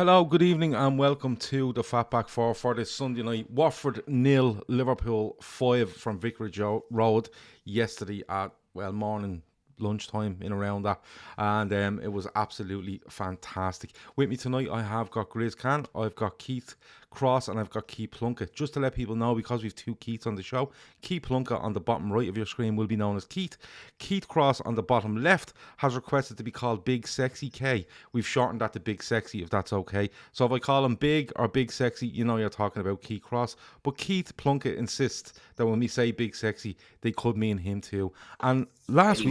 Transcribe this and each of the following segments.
Hello, good evening, and welcome to the Fatback 4 for this Sunday night. Watford 0, Liverpool 5 from Vicarage Road yesterday at, morning, lunchtime, in around that. And it was absolutely fantastic. With me tonight, I have got Grizz, I've got Keith Cross, and I've got Keith Plunkett. Just to let people know, because we've two Keiths on the show, Keith Plunkett on the bottom right of your screen will be known as Keith. Keith Cross on the bottom left has requested to be called Big Sexy K. We've shortened that to Big Sexy, if that's okay. So if I call him Big or Big Sexy, you know you're talking about Keith Cross. But Keith Plunkett insists that when we say Big Sexy, they could mean him too. And last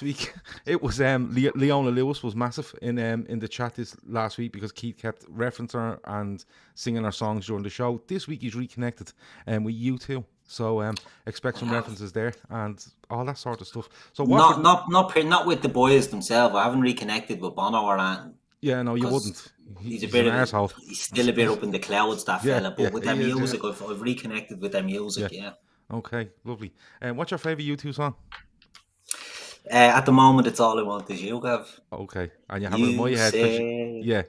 week it was Leona Lewis was massive in the chat this last week because Keith kept referencing her and singing her songs during the show. This week he's reconnected with you too. So expect some references there and all that sort of stuff. So Watford, not with the boys themselves. I haven't reconnected with Bono or anything. Yeah, no, you wouldn't. He's a bit of asshole. He's still a bit up in the clouds, that fella. But with their music, is. I've reconnected with their music. Yeah. Okay, lovely. What's your favourite U2 song? At the moment, it's All I Want Is You, Gav. Okay, and you have it in my head.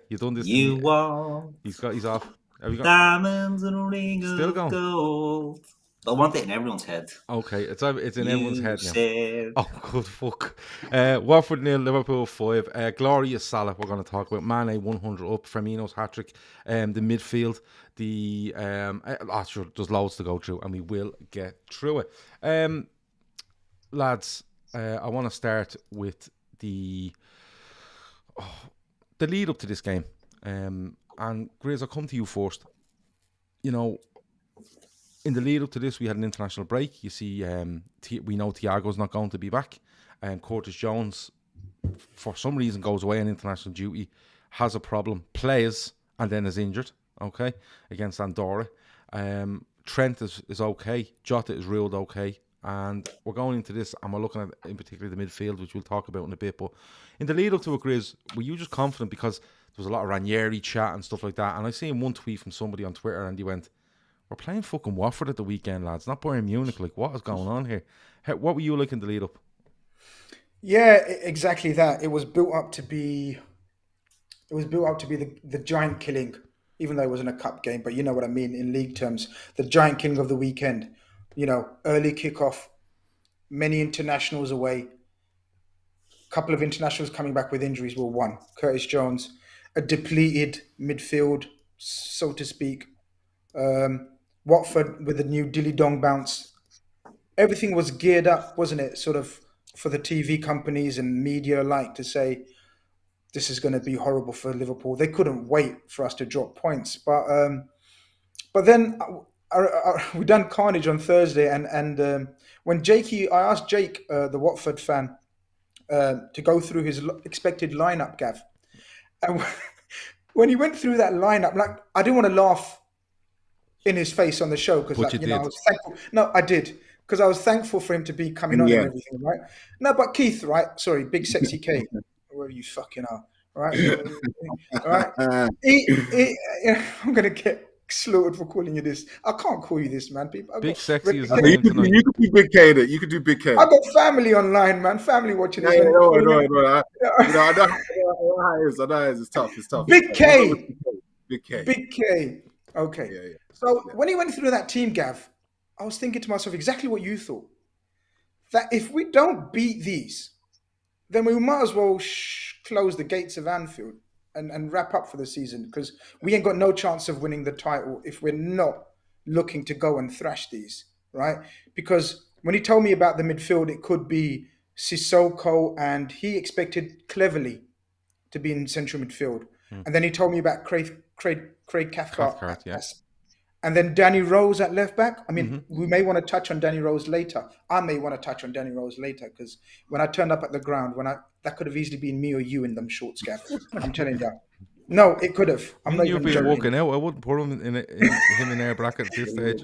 You've done this. You want. He's off. Have you got diamonds and a ring still of going? Gold. I want it in everyone's head. Okay, it's in everyone's head now. Said. Oh, good fuck. Watford 0, Liverpool 5. Glorious Salah, we're going to talk about. Mane 100 up, Firmino's hat-trick. The midfield. There's loads to go through, and we will get through it. Lads, I want to start with the lead up to this game. And Grizz, I'll come to you first. You know, in the lead up to this, we had an international break. You see, we know Thiago's not going to be back. Curtis Jones, for some reason, goes away on international duty, has a problem, plays, and then is injured, okay, against Andorra. Trent is okay. Jota is ruled okay. And we're going into this, and we're looking at, in particular, the midfield, which we'll talk about in a bit. But in the lead up to it, Grizz, were you just confident because there was a lot of Ranieri chat and stuff like that? And I seen one tweet from somebody on Twitter, and he went, "We're playing fucking Watford at the weekend, lads. Not Bayern Munich. Like, what is going on here?" What were you like in the lead up? Yeah, exactly that. It was built up to be the giant killing, even though it wasn't a cup game. But you know what I mean in league terms. The giant killing of the weekend. You know, early kickoff, many internationals away. Couple of internationals coming back with injuries. Well, one, Curtis Jones, a depleted midfield, so to speak. Watford with a new dilly dong bounce. Everything was geared up, wasn't it? Sort of for the TV companies and media alike to say this is going to be horrible for Liverpool. They couldn't wait for us to drop points, but then we done carnage on Thursday, and when I asked Jake, the Watford fan, to go through his expected lineup, Gav, and when he went through that lineup, like I didn't want to laugh in his face on the show because I was thankful. No, I did because I was thankful for him to be coming on and everything, right? No, but Keith, right? Sorry, Big Sexy K, where you fucking are, right? All right. I'm gonna get slaughtered for calling you this. I can't call you this, man. People, Big Sexy is you could be Big K. You could do Big K. I got family online, man. Family watching this. I know it's tough. It's tough. Big K. Big K. Big K. Okay. Yeah. So when he went through that team, Gav, I was thinking to myself exactly what you thought. That if we don't beat these, then we might as well close the gates of Anfield and wrap up for the season because we ain't got no chance of winning the title if we're not looking to go and thrash these, right? Because when he told me about the midfield, it could be Sissoko, and he expected Cleverly to be in central midfield. And then he told me about Craig Cathcart. Yes. And then Danny Rose at left back. I mean, we may want to touch on Danny Rose later. I may want to touch on Danny Rose later because when I turned up at the ground, that could have easily been me or you in them shorts, Gav. I'm telling you. No, it could have. I'm not even joking. Walking out. I wouldn't put him in our bracket at this stage.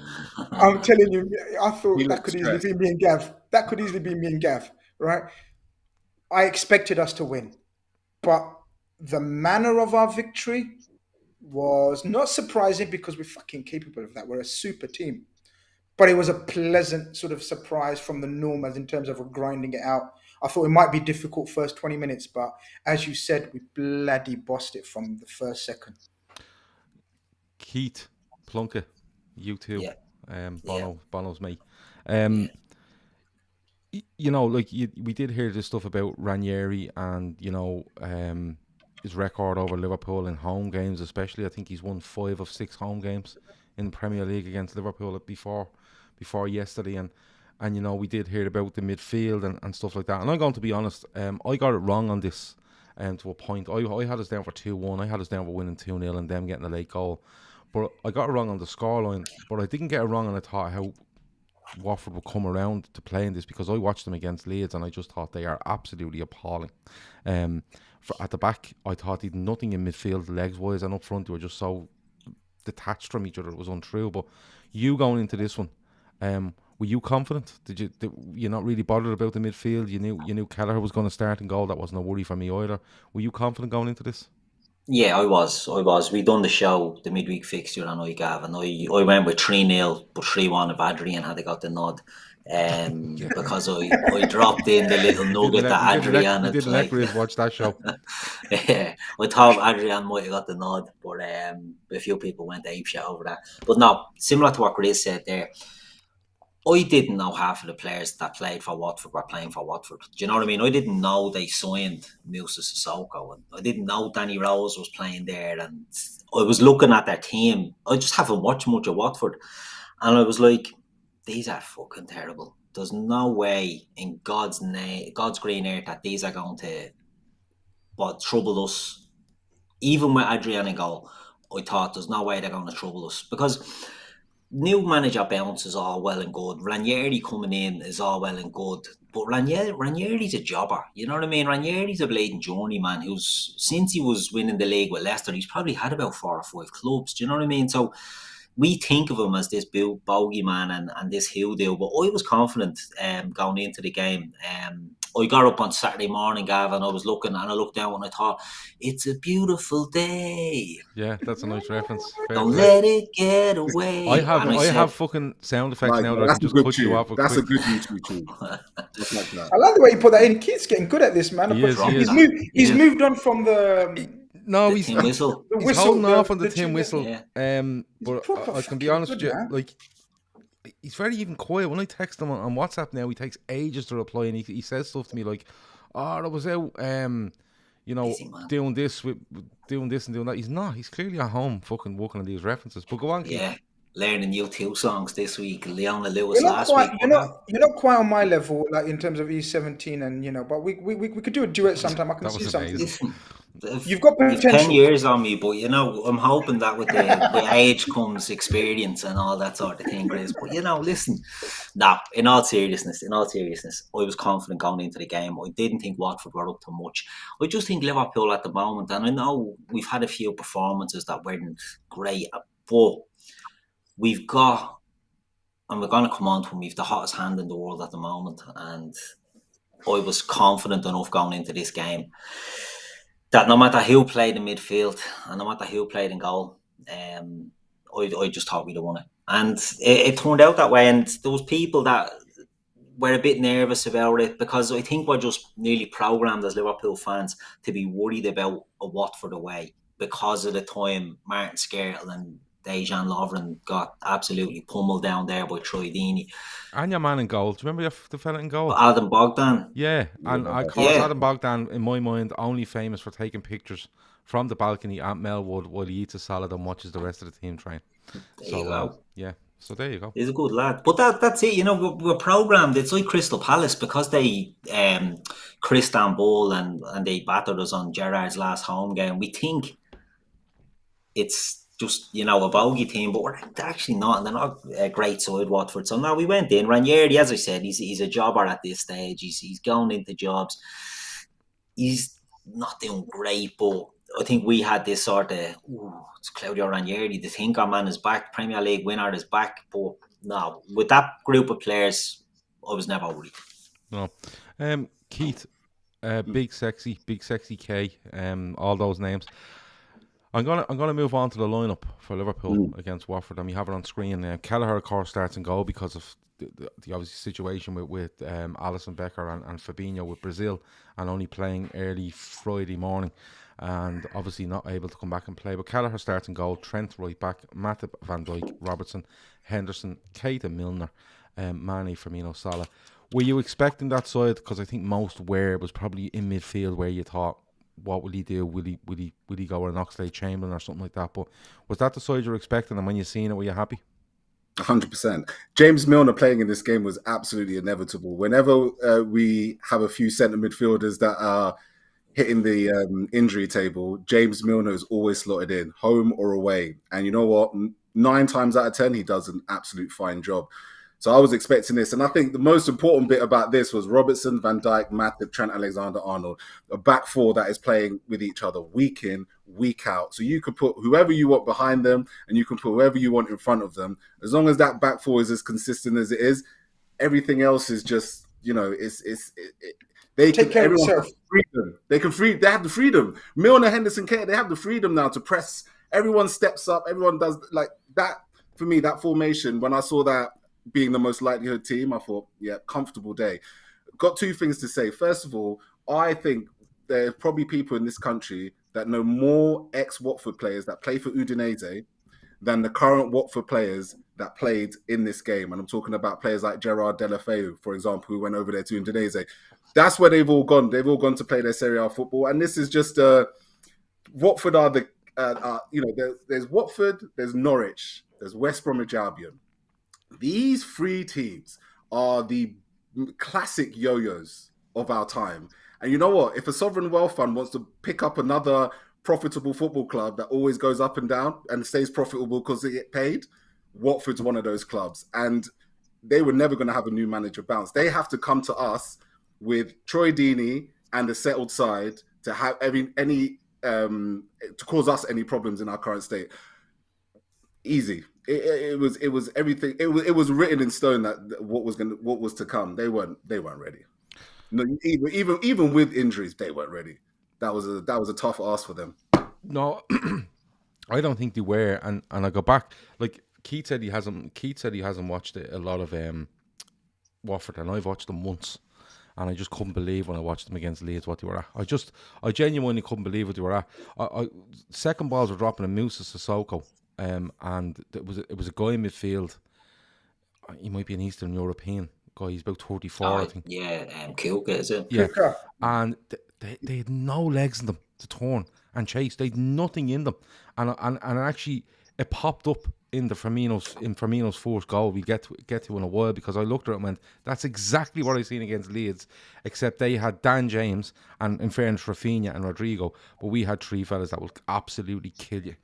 I'm telling you, I thought that could easily be me and Gav. That could easily be me and Gav, right? I expected us to win, but the manner of our victory was not surprising because we're fucking capable of that. We're a super team. But it was a pleasant sort of surprise from the norm as in terms of grinding it out. I thought it might be difficult first 20 minutes, but as you said, we bloody bossed it from the first second. Keith, Plunkett, you too. Yeah. Bono's mate. Yeah. You know, like we did hear this stuff about Ranieri and his record over Liverpool in home games, especially. I think he's won 5 of 6 home games in the Premier League against Liverpool before yesterday, and we did hear about the midfield and stuff like that. And I'm going to be honest, I got it wrong on this to a point. I had us down for 2-1. I had us down for winning 2-0 and them getting a late goal. But I got it wrong on the scoreline. But I didn't get it wrong on the thought how Watford would come around to playing this, because I watched them against Leeds and I just thought they are absolutely appalling. At the back, I thought he'd nothing in midfield, legs wise, and up front they were just so detached from each other. It was untrue. But you going into this one, were you confident? Did you not really bothered about the midfield? You knew Kelleher was going to start in goal. That wasn't a worry for me either. Were you confident going into this? Yeah, I was. We done the show, the midweek fixture, and I went with 3-0, but 3-1 if Adrian had got the nod. Because I dropped in the little nugget that Adrian had didn't let Grizz watch that show. Yeah, I thought Adrian might have got the nod, but a few people went apeshit over that. But no, similar to what Grizz said there, I didn't know half of the players that played for Watford were playing for Watford. Do you know what I mean? I didn't know they signed Moussa Sissoko, and I didn't know Danny Rose was playing there. And I was looking at their team. I just haven't watched much of Watford, and I was like, these are fucking terrible. There's no way in God's name, God's green earth, that these are going to trouble us. Even with Adrian in goal, I thought there's no way they're going to trouble us, because new manager bounce is all well and good. Ranieri coming in is all well and good. But Ranieri's a jobber. You know what I mean? Ranieri's a bleeding journeyman who's, since he was winning the league with Leicester, he's probably had about 4 or 5 clubs. Do you know what I mean? So we think of him as this bogeyman and this hoodoo. But I was confident going into the game. I got up on Saturday morning, Gav, and I was looking, and I looked down and I thought, it's a beautiful day. Yeah, that's a nice reference. Don't let it get away. I have fucking sound effects now that I can just cut you off. That's a good YouTube tune. Just like that. I like the way you put that in. Keith's getting good at this, man. He's moved on from the... No, he's holding off on the tin whistle. Yeah. But I can be honest with you, like, he's very even quiet. When I text him on WhatsApp now, he takes ages to reply, and he says stuff to me like, "Oh, I was out, doing this and doing that." He's not. He's clearly at home, fucking working on these references. But go on, Keith. Yeah, learning U2 songs this week. Leona Lewis You're last week. You're not quite on my level, like in terms of E17, and but we could do a duet sometime. I can see something. Listen, you've got potential. 10 years on me, but I'm hoping that with the age comes experience and all that sort of thing, Grizz. But listen, in all seriousness, I was confident going into the game. I didn't think Watford were up to much. I just think Liverpool at the moment, and I know we've had a few performances that weren't great, but we've got, and we're going to come on to them, we've the hottest hand in the world at the moment, and I was confident enough going into this game that no matter who played in midfield and no matter who played in goal, I just thought we'd have won it. And it turned out that way, and there was people that were a bit nervous about it, because I think we're just nearly programmed as Liverpool fans to be worried about a Watford away because of the time Martin Skrtel and Dejan Lovren got absolutely pummeled down there by Troy Deeney. And your man in goal. Do you remember the fella in goal? Adam Bogdan. Yeah, and of course Adam Bogdan, in my mind, only famous for taking pictures from the balcony at Melwood while he eats a salad and watches the rest of the team train. There you go. So there you go. He's a good lad. But that's it. We're programmed. It's like Crystal Palace, because they Istanbul and they battered us on Gerrard's last home game. We think it's just, a bogey team, but we're actually not, and they're not a great side, Watford. So now we went in. Ranieri, as I said, he's a jobber at this stage. He's going into jobs. He's not doing great, but I think we had this sort of, it's Claudio Ranieri. They think our man is back, Premier League winner is back, but no, with that group of players, I was never worried. No. Keith, Big Sexy K, all those names. I'm gonna move on to the lineup for Liverpool against Watford, and we have it on screen. Kelleher, of course, starts and goal because of the obvious situation with Alisson Becker and Fabinho with Brazil, and only playing early Friday morning, and obviously not able to come back and play. But Kelleher starts and goal. Trent right back. Matip, Van Dijk, Robertson, Henderson, Keita, Milner, Mane, Firmino, Salah. Were you expecting that side? Because I think most were. Was probably in midfield where you thought, what will he do? Will he go with an Oxlade-Chamberlain or something like that? But was that the side you were expecting? And when you seen it, were you happy? 100%. James Milner playing in this game was absolutely inevitable. Whenever we have a few centre midfielders that are hitting the injury table, James Milner is always slotted in, home or away. And you know what? 9 times out of 10, he does an absolute fine job. So I was expecting this. And I think the most important bit about this was Robertson, Van Dijk, Matip, Trent Alexander-Arnold, a back four that is playing with each other week in, week out. So you can put whoever you want behind them and you can put whoever you want in front of them. As long as that back four is as consistent as it is, everything else is just, they Take care of yourself. Freedom. They have the freedom. Milner, Henderson, Keita, they have the freedom now to press. Everyone steps up. Everyone does like that. For me, that formation, when I saw that being the most likelihood team, I thought, yeah, comfortable day. Got 2 things to say. First of all, I think there are probably people in this country that know more ex-Watford players that play for Udinese than the current Watford players that played in this game. And I'm talking about players like Gerard Deulofeu, for example, who went over there to Udinese. That's where they've all gone. They've all gone to play their Serie A football. And this is just Watford are the, there's Watford, there's Norwich, there's West Bromwich Albion. These 3 teams are the classic yo-yos of our time. And you know what? If a sovereign wealth fund wants to pick up another profitable football club that always goes up and down and stays profitable because they get paid, Watford's one of those clubs. And they were never going to have a new manager bounce. They have to come to us with Troy Deeney and a settled side to have to cause us any problems in our current state. Easy. It was everything. It was written in stone that what was to come. They weren't ready. No, even with injuries, they weren't ready. That was a tough ask for them. No, I don't think they were. And I go back. Like Keith said, he hasn't watched a lot of Watford, and I've watched them once, and I just couldn't believe when I watched them against Leeds what they were at. I genuinely couldn't believe what they were at. Second balls were dropping in Moussa Sissoko. And it was a guy in midfield. He might be an Eastern European guy. He's about 34, I think. Yeah, Kuka, is it? Yeah, and they had no legs in them to turn and chase. They had nothing in them, and actually it popped up in Firmino's first goal. We get to in a while, because I looked at it and went, that's exactly what I seen against Leeds, except they had Dan James and, in fairness, Rafinha and Rodrigo, but we had 3 fellas that will absolutely kill you.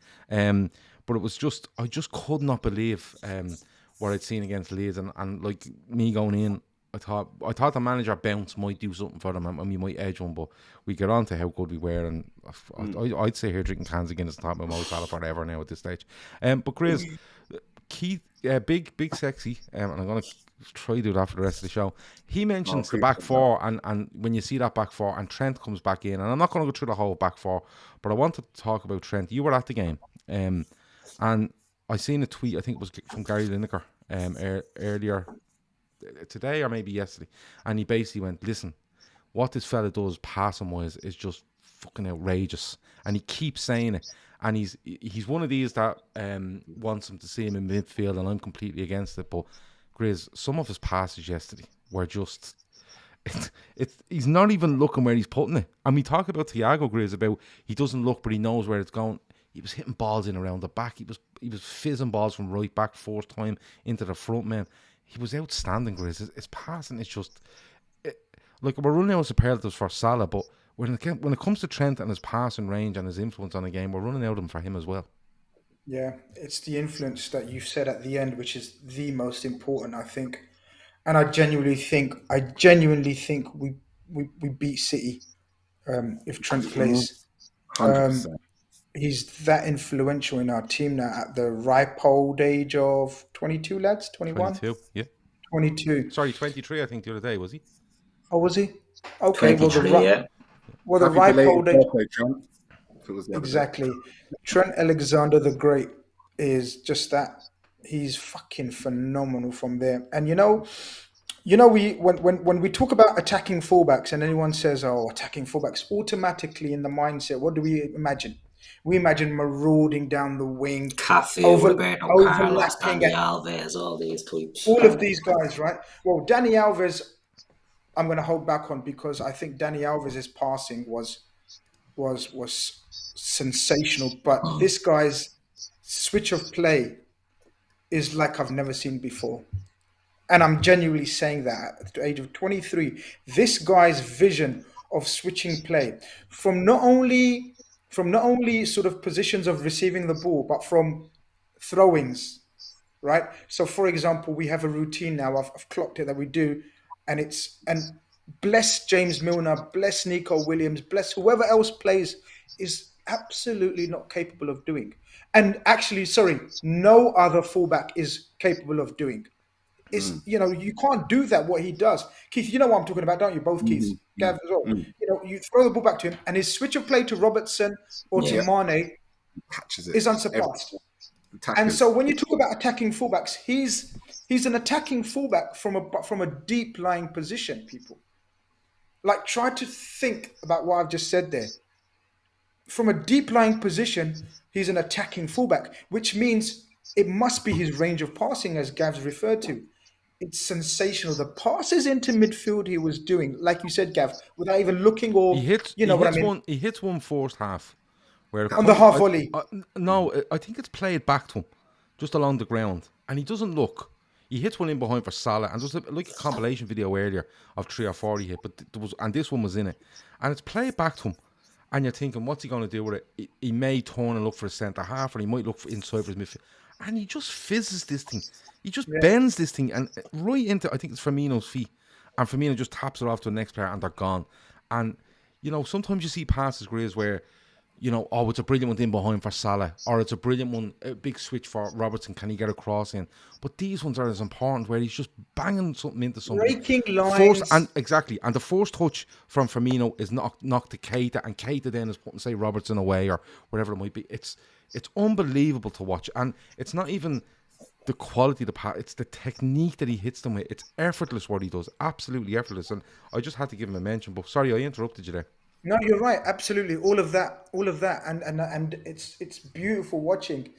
But it was just, I just could not believe what I'd seen against Leeds, and like me going in, I thought the manager bounce might do something for them and we might edge one, but we get on to how good we were, and I'd say here drinking cans again is top of Mo Salah forever now at this stage. But Grizz, Keith, big sexy, and I'm going to try to do that for the rest of the show. He mentions the back four, and when you see that back four and Trent comes back in, and I'm not going to go through the whole back four, but I want to talk about Trent. You were at the game, and I seen a tweet, I think it was from Gary Lineker earlier today or maybe yesterday, and he basically went, listen, what this fella does passing wise is just fucking outrageous, and he keeps saying it, and he's one of these that wants him to see him in midfield, and I'm completely against it. But Grizz, some of his passes yesterday were just he's not even looking where he's putting it. And we talk about Thiago, Grizz, about he doesn't look but he knows where it's going. He was hitting balls in around the back. He was fizzing balls from right back fourth time into the front, man. He was outstanding, Grizz. His passing is just like, we're running out of superlatives for Salah, but when it comes to Trent and his passing range and his influence on the game, we're running out of them for him as well. Yeah, it's the influence that you've said at the end, which is the most important, I think. And I genuinely think we beat City if Trent plays. 100%. He's that influential in our team now at the ripe old age of 22, lads? 21? 22, yeah. 22. Sorry, 23, I think, the other day, was he? Oh, was he? Okay, well, the yeah. ripe old age... If it was the other day. Exactly. Trent Alexander the Great is just that. He's fucking phenomenal from there. And we when we talk about attacking fullbacks and anyone says, "Oh, attacking fullbacks," automatically in the mindset, what do we imagine? We imagine marauding down the wing, Cafe, Roberto Carlos, overlapping Dani at Alves, all these types. all of these guys, right? Well, Dani Alves, I'm going to hold back on because I think Dani Alves' passing was sensational, but this guy's switch of play is like I've never seen before. And I'm genuinely saying that at the age of 23, this guy's vision of switching play from not only sort of positions of receiving the ball, but from throw-ins, right? So, for example, we have a routine now. I've clocked it that we do, and bless James Milner, bless Nico Williams, bless whoever else plays is absolutely not capable of doing. And actually, sorry, no other fullback is capable of doing. You can't do that, what he does. Keith, you know what I'm talking about, don't you? Both Keiths. Gav as well. You throw the ball back to him, and his switch of play to Robertson or to Mane is unsurpassed. And so when you talk about attacking fullbacks, he's an attacking fullback from a deep lying position, people. Like, try to think about what I've just said there. From a deep lying position, he's an attacking fullback, which means it must be his range of passing, as Gav's referred to. It's sensational. The passes into midfield he was doing, like you said, Gav, without even looking or He hits one first half. On the half volley. I think it's played back to him, just along the ground, and he doesn't look. He hits one in behind for Salah, and there's like a compilation video earlier of 3 or 4 he hit, and this one was in it, and it's played back to him, and you're thinking, what's he going to do with it? He may turn and look for a centre half, or he might look for inside for his midfield, and he just fizzes this thing. He just bends this thing and right into, I think it's Firmino's feet, and Firmino just taps it off to the next player, and they're gone. And sometimes you see passes, Grizz, where it's a brilliant one in behind for Salah, or it's a brilliant one, a big switch for Robertson. Can he get a cross in? But these ones are as important, where he's just banging something into somebody. Breaking lines. And the first touch from Firmino is knocked to Keita, and Keita then is putting, say, Robertson away or whatever it might be. It's unbelievable to watch, and it's not even the quality of the pass, it's the technique that he hits them with. It's effortless what he does, absolutely effortless. And I just had to give him a mention, but sorry, I interrupted you there. No, you're right. Absolutely, all of that, and it's beautiful watching,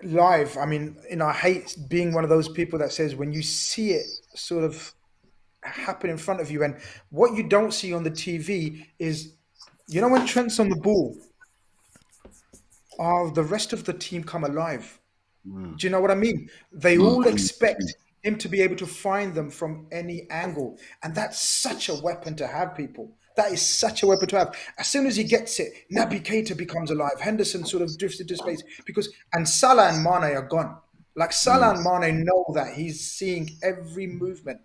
live. I mean, I hate being one of those people that says when you see it sort of happen in front of you, and what you don't see on the TV is, when Trent's on the ball, the rest of the team come alive. Do you know what I mean? They all expect him to be able to find them from any angle. And that's such a weapon to have, people. That is such a weapon to have. As soon as he gets it, Naby Keita becomes alive. Henderson sort of drifts into space and Salah and Mane are gone. Like, Salah and Mane know that he's seeing every movement.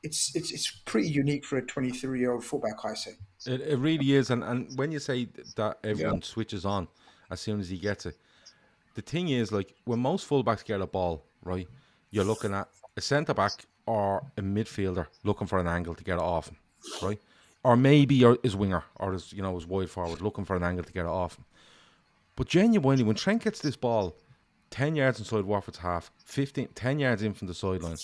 It's pretty unique for a 23-year-old fullback, I say. It really is. And when you say that everyone switches on as soon as he gets it, the thing is, like, when most fullbacks get a ball, right, you're looking at a centre-back or a midfielder looking for an angle to get it off him, right? Or maybe his winger or his wide forward looking for an angle to get it off him. But genuinely, when Trent gets this ball 10 yards inside Watford's half, 10 yards in from the sideline,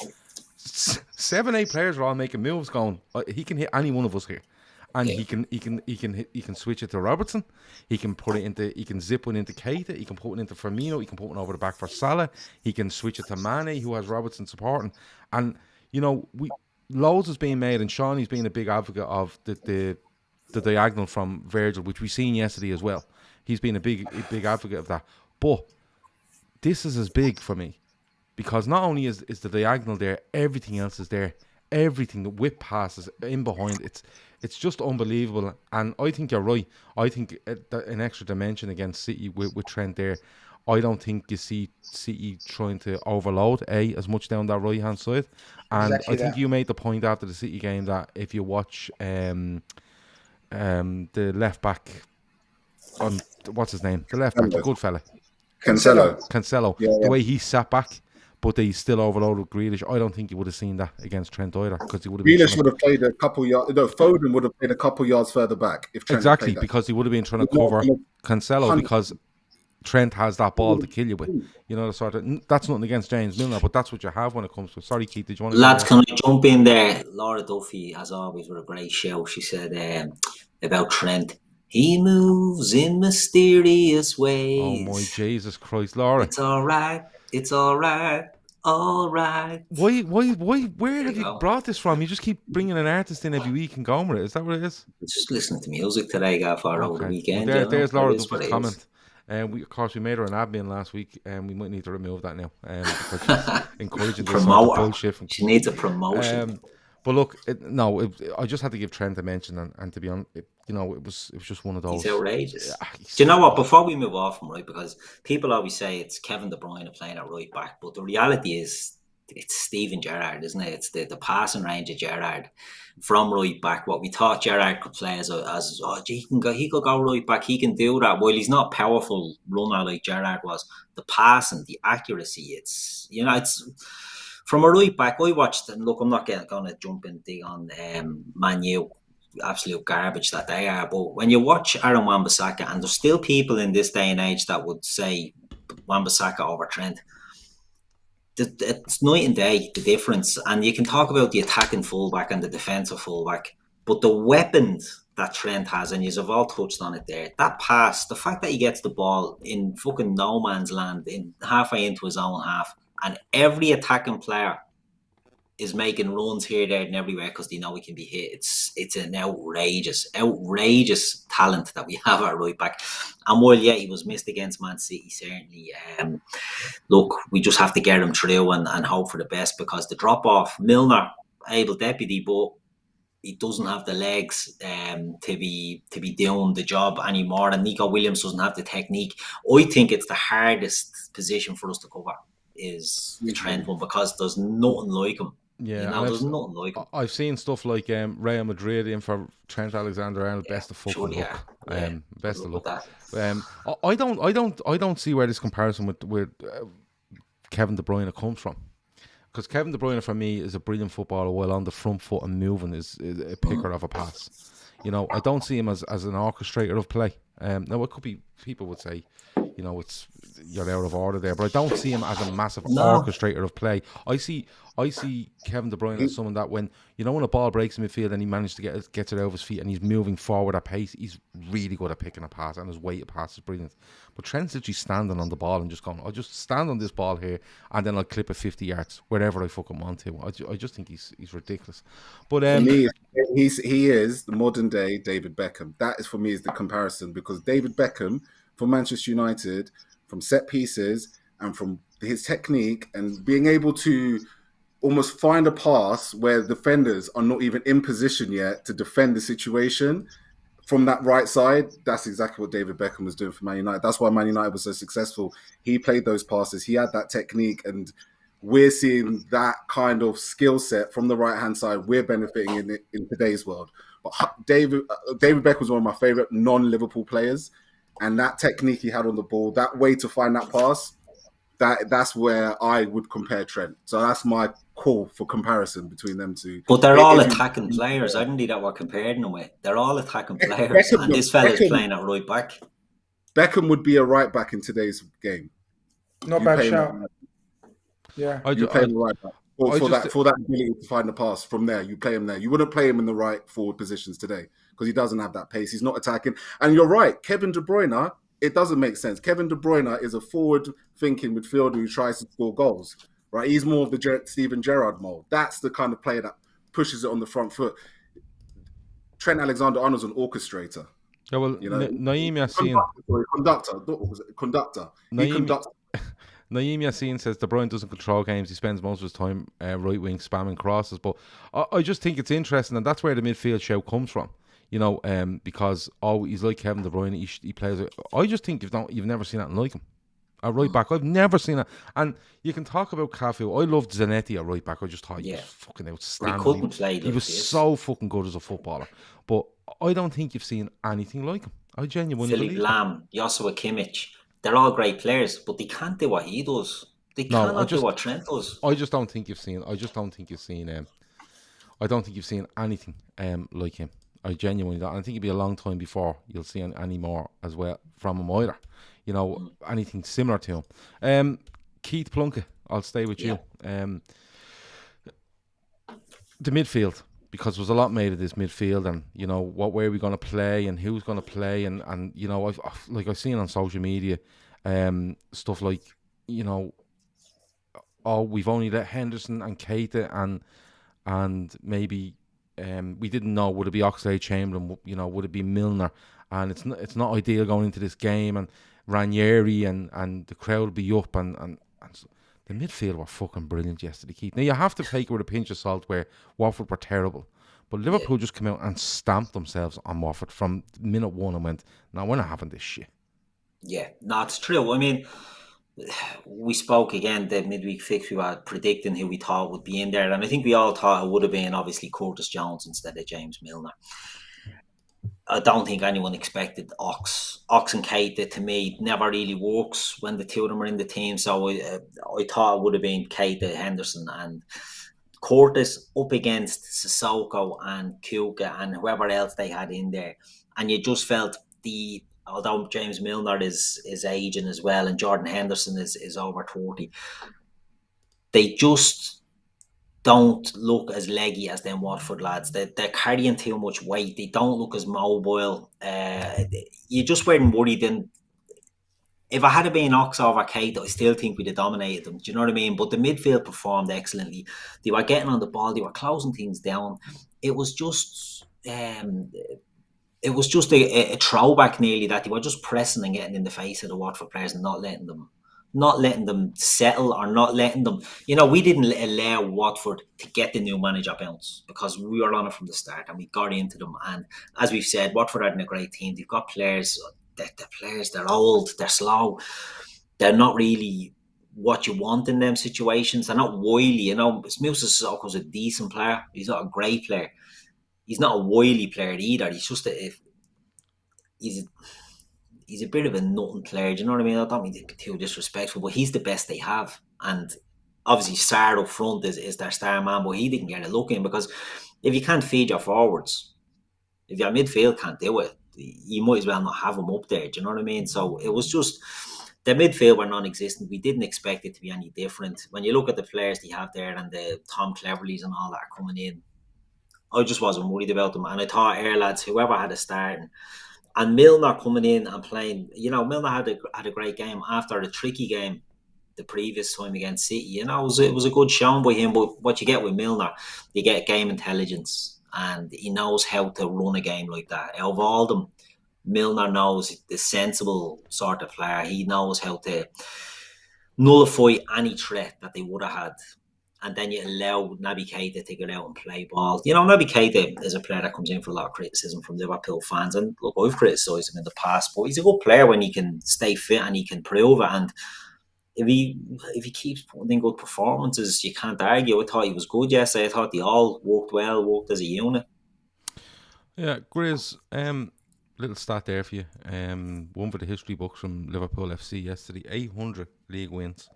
7-8 players are all making moves going, he can hit any one of us here. And he can switch it to Robertson. He can zip one into Keita. He can put one into Firmino. He can put one over the back for Salah. He can switch it to Mane, who has Robertson supporting. And loads is being made, and Shawnee's being a big advocate of the diagonal from Virgil, which we seen yesterday as well. He's been a big advocate of that. But this is as big for me, because not only is the diagonal there, everything else is there. Everything, the whip passes in behind, it's just unbelievable. And I think you're right. I think an extra dimension against City with Trent there. I don't think you see City trying to overload as much down that right hand side. And exactly I think you made the point after the City game that if you watch the left back what's his name? The left back, the good fella. Cancelo. The way he sat back but they still overloaded Grealish. I don't think he would have seen that against Trent either, because he would have been Grealish would have played a couple yards. No, Foden would have played a couple yards further back if Trent had played that. because he would have been trying to cover Cancelo, because Trent has that ball to kill you with. You know, sort of. That's nothing against James Milner, but that's what you have when it comes to. Sorry, Keith, did you want to? Lads, can I jump in there? Laura Duffy, as always, with a great show. She said about Trent. He moves in mysterious ways. Oh my Jesus Christ, Laura! It's all right. It's all right. All right. Why? Where have you brought this from? You just keep bringing an artist in every week and going with it. Is that what it is? Just listening to music today, Gaffar, over the weekend. Well, there's Laura Duffy's comment. Of course, we made her an admin last week, and we might need to remove that now because she's encouraging this sort of bullshit. She needs a promotion. But look, I just had to give Trent a mention, and to be honest, it was just one of those. He's outrageous. Do you know what? Before we move off from because people always say it's Kevin De Bruyne playing at right back, but the reality is it's Steven Gerrard, isn't it? It's the passing range of Gerrard from right back. What we thought Gerrard could play as he could go right back, he can do that. While he's not a powerful runner like Gerrard was, the passing, the accuracy, it's from a right back. I watched, and look, I'm not going to jump and dig on Man U, absolute garbage that they are. But when you watch Aaron Wan-Bissaka, and there's still people in this day and age that would say Wan-Bissaka over Trent. It's night and day, the difference. And you can talk about the attacking fullback and the defensive fullback, but the weapons that Trent has, and you've all touched on it there, that pass, the fact that he gets the ball in fucking no man's land, in halfway into his own half, and every attacking player is making runs here, there, and everywhere because they know he can be hit. It's an outrageous talent that we have at right back. And while he was missed against Man City, certainly. Look, we just have to get him through and hope for the best, because the drop off, Milner, able deputy, but he doesn't have the legs to be doing the job anymore, and Nico Williams doesn't have the technique. I think it's the hardest position for us to cover is the Trent one, because there's nothing like him. Yeah, there's nothing like him. I've seen stuff like Real Madrid in for Trent Alexander-Arnold. Best of fucking luck. Best of luck. I don't see where this comparison with Kevin De Bruyne comes from, because Kevin De Bruyne for me is a brilliant footballer while on the front foot and moving is a picker of a pass. I don't see him as an orchestrator of play. Now, it could be, people would say, you're out of order there, but I don't see him as a massive orchestrator of play. I see Kevin De Bruyne as someone that when a ball breaks in midfield and he managed to get it over his feet and he's moving forward at pace, he's really good at picking a pass, and his weight of pass is brilliant. But Trent's literally standing on the ball and just going, I'll just stand on this ball here and then I'll clip it 50 yards wherever I fucking want to. I just think he's ridiculous. But for me, he is the modern day David Beckham. That is, for me, is the comparison, because David Beckham for Manchester United, from set pieces and from his technique and being able to almost find a pass where defenders are not even in position yet to defend the situation from that right side, that's exactly what David Beckham was doing for Man United. That's why Man United was so successful. He played those passes. He had that technique, and we're seeing that kind of skill set from the right-hand side. We're benefiting in today's world. But David Beckham was one of my favourite non-Liverpool players, and that technique he had on the ball, that way to find that pass, that's where I would compare Trent. So that's my call for comparison between them two. But they're all attacking players. I didn't think that we're comparing them with. They're all attacking players, and this fella's playing at right back. Beckham would be a right back in today's game. Not bad shout. Yeah, you play him right back for that ability to find the pass from there. You play him there. You wouldn't play him in the right forward positions today because he doesn't have that pace. He's not attacking. And you're right, Kevin De Bruyne. It doesn't make sense. Kevin De Bruyne is a forward-thinking midfielder who tries to score goals. Right? He's more of the Steven Gerrard mold. That's the kind of player that pushes it on the front foot. Trent Alexander-Arnold's an orchestrator. Yeah, well, Naeem Yassin... Conductor. Naeem Yassin says De Bruyne doesn't control games. He spends most of his time right wing spamming crosses. But I just think it's interesting, and that's where the midfield show comes from. Because he's like Kevin De Bruyne. He plays. I just think you've never seen that like him. At right back, I've never seen it. And you can talk about Cafu. I loved Zanetti at right back. I just thought he was fucking outstanding. He couldn't play. He was so fucking good as a footballer. But I don't think you've seen anything like him. I genuinely believe Philipp Lahm, Joshua Kimmich, they're all great players, but they can't do what he does. They No, cannot do what Trent does. I just don't think you've seen. I don't think you've seen anything like him. I genuinely don't. I think it'll be a long time before you'll see any more as well from him either. You know, anything similar to him. Keith Plunkett, I'll stay with you. The midfield, because there was a lot made of this midfield, and you know what way are we going to play and who's going to play, and you know I've seen on social media stuff like, you know, oh, we've only let Henderson and Keita and maybe we didn't know, would it be Oxlade-Chamberlain, you know, would it be Milner, and it's not ideal going into this game, and Ranieri and the crowd will be up, and the midfield were fucking brilliant yesterday, Keith. Now you have to take it with a pinch of salt where Watford were terrible, but Liverpool just came out and stamped themselves on Watford from minute one and went, no, we're not having this shit. Yeah, no, it's true. I mean, we spoke again the midweek fix, we were predicting who we thought would be in there, and I think we all thought it would have been obviously Curtis Jones instead of James Milner. I don't think anyone expected Ox and Keita. To me, never really works when the two of them are in the team. So I thought it would have been Keita, Henderson, and Curtis up against Sissoko and Kuka and whoever else they had in there. And you just felt although James Milner is aging as well, and Jordan Henderson is over 30, they just don't look as leggy as them Watford lads. They're carrying too much weight. They don't look as mobile. You just weren't worried. And if I had been Ox over Keita, I still think we'd have dominated them. Do you know what I mean? But the midfield performed excellently. They were getting on the ball. They were closing things down. It was just a throwback nearly, that they were just pressing and getting in the face of the Watford players and not letting them settle, or not letting them, you know, we didn't allow Watford to get the new manager bounce because we were on it from the start and we got into them. And as we've said, Watford aren't a great team. They've got players, they're old, they're slow, they're not really what you want in them situations. They're not wily, you know. Moussa Sissoko's a decent player. He's not a great player. He's not a wily player either. He's just he's a bit of a nutting player, do you know what I mean? I don't mean to be too disrespectful, but he's the best they have. And obviously Sarr up front is their star man, but he didn't get a look in, because if you can't feed your forwards, if your midfield can't do it, you might as well not have them up there, do you know what I mean? So it was just, the midfield were non-existent. We didn't expect it to be any different. When you look at the players they have there and the Tom Cleverleys and all that are coming in, I just wasn't worried about them. And I thought lads, whoever had a start, and Milner coming in and playing, you know, Milner had a great game after a tricky game the previous time against City. You know, it was a good showing by him. But what you get with Milner, you get game intelligence, and he knows how to run a game like that. Of all them, Milner knows the sensible sort of player. He knows how to nullify any threat that they would have had. And then you allow Naby Keita to get out and play ball. You know, Naby Keita is a player that comes in for a lot of criticism from Liverpool fans. And look, I've criticised him in the past, but he's a good player when he can stay fit and he can prove it. And if he keeps putting in good performances, you can't argue. I thought he was good yesterday. I thought they all worked well, worked as a unit. Yeah, Grizz, little stat there for you. One for the history books from Liverpool FC yesterday. 800 league wins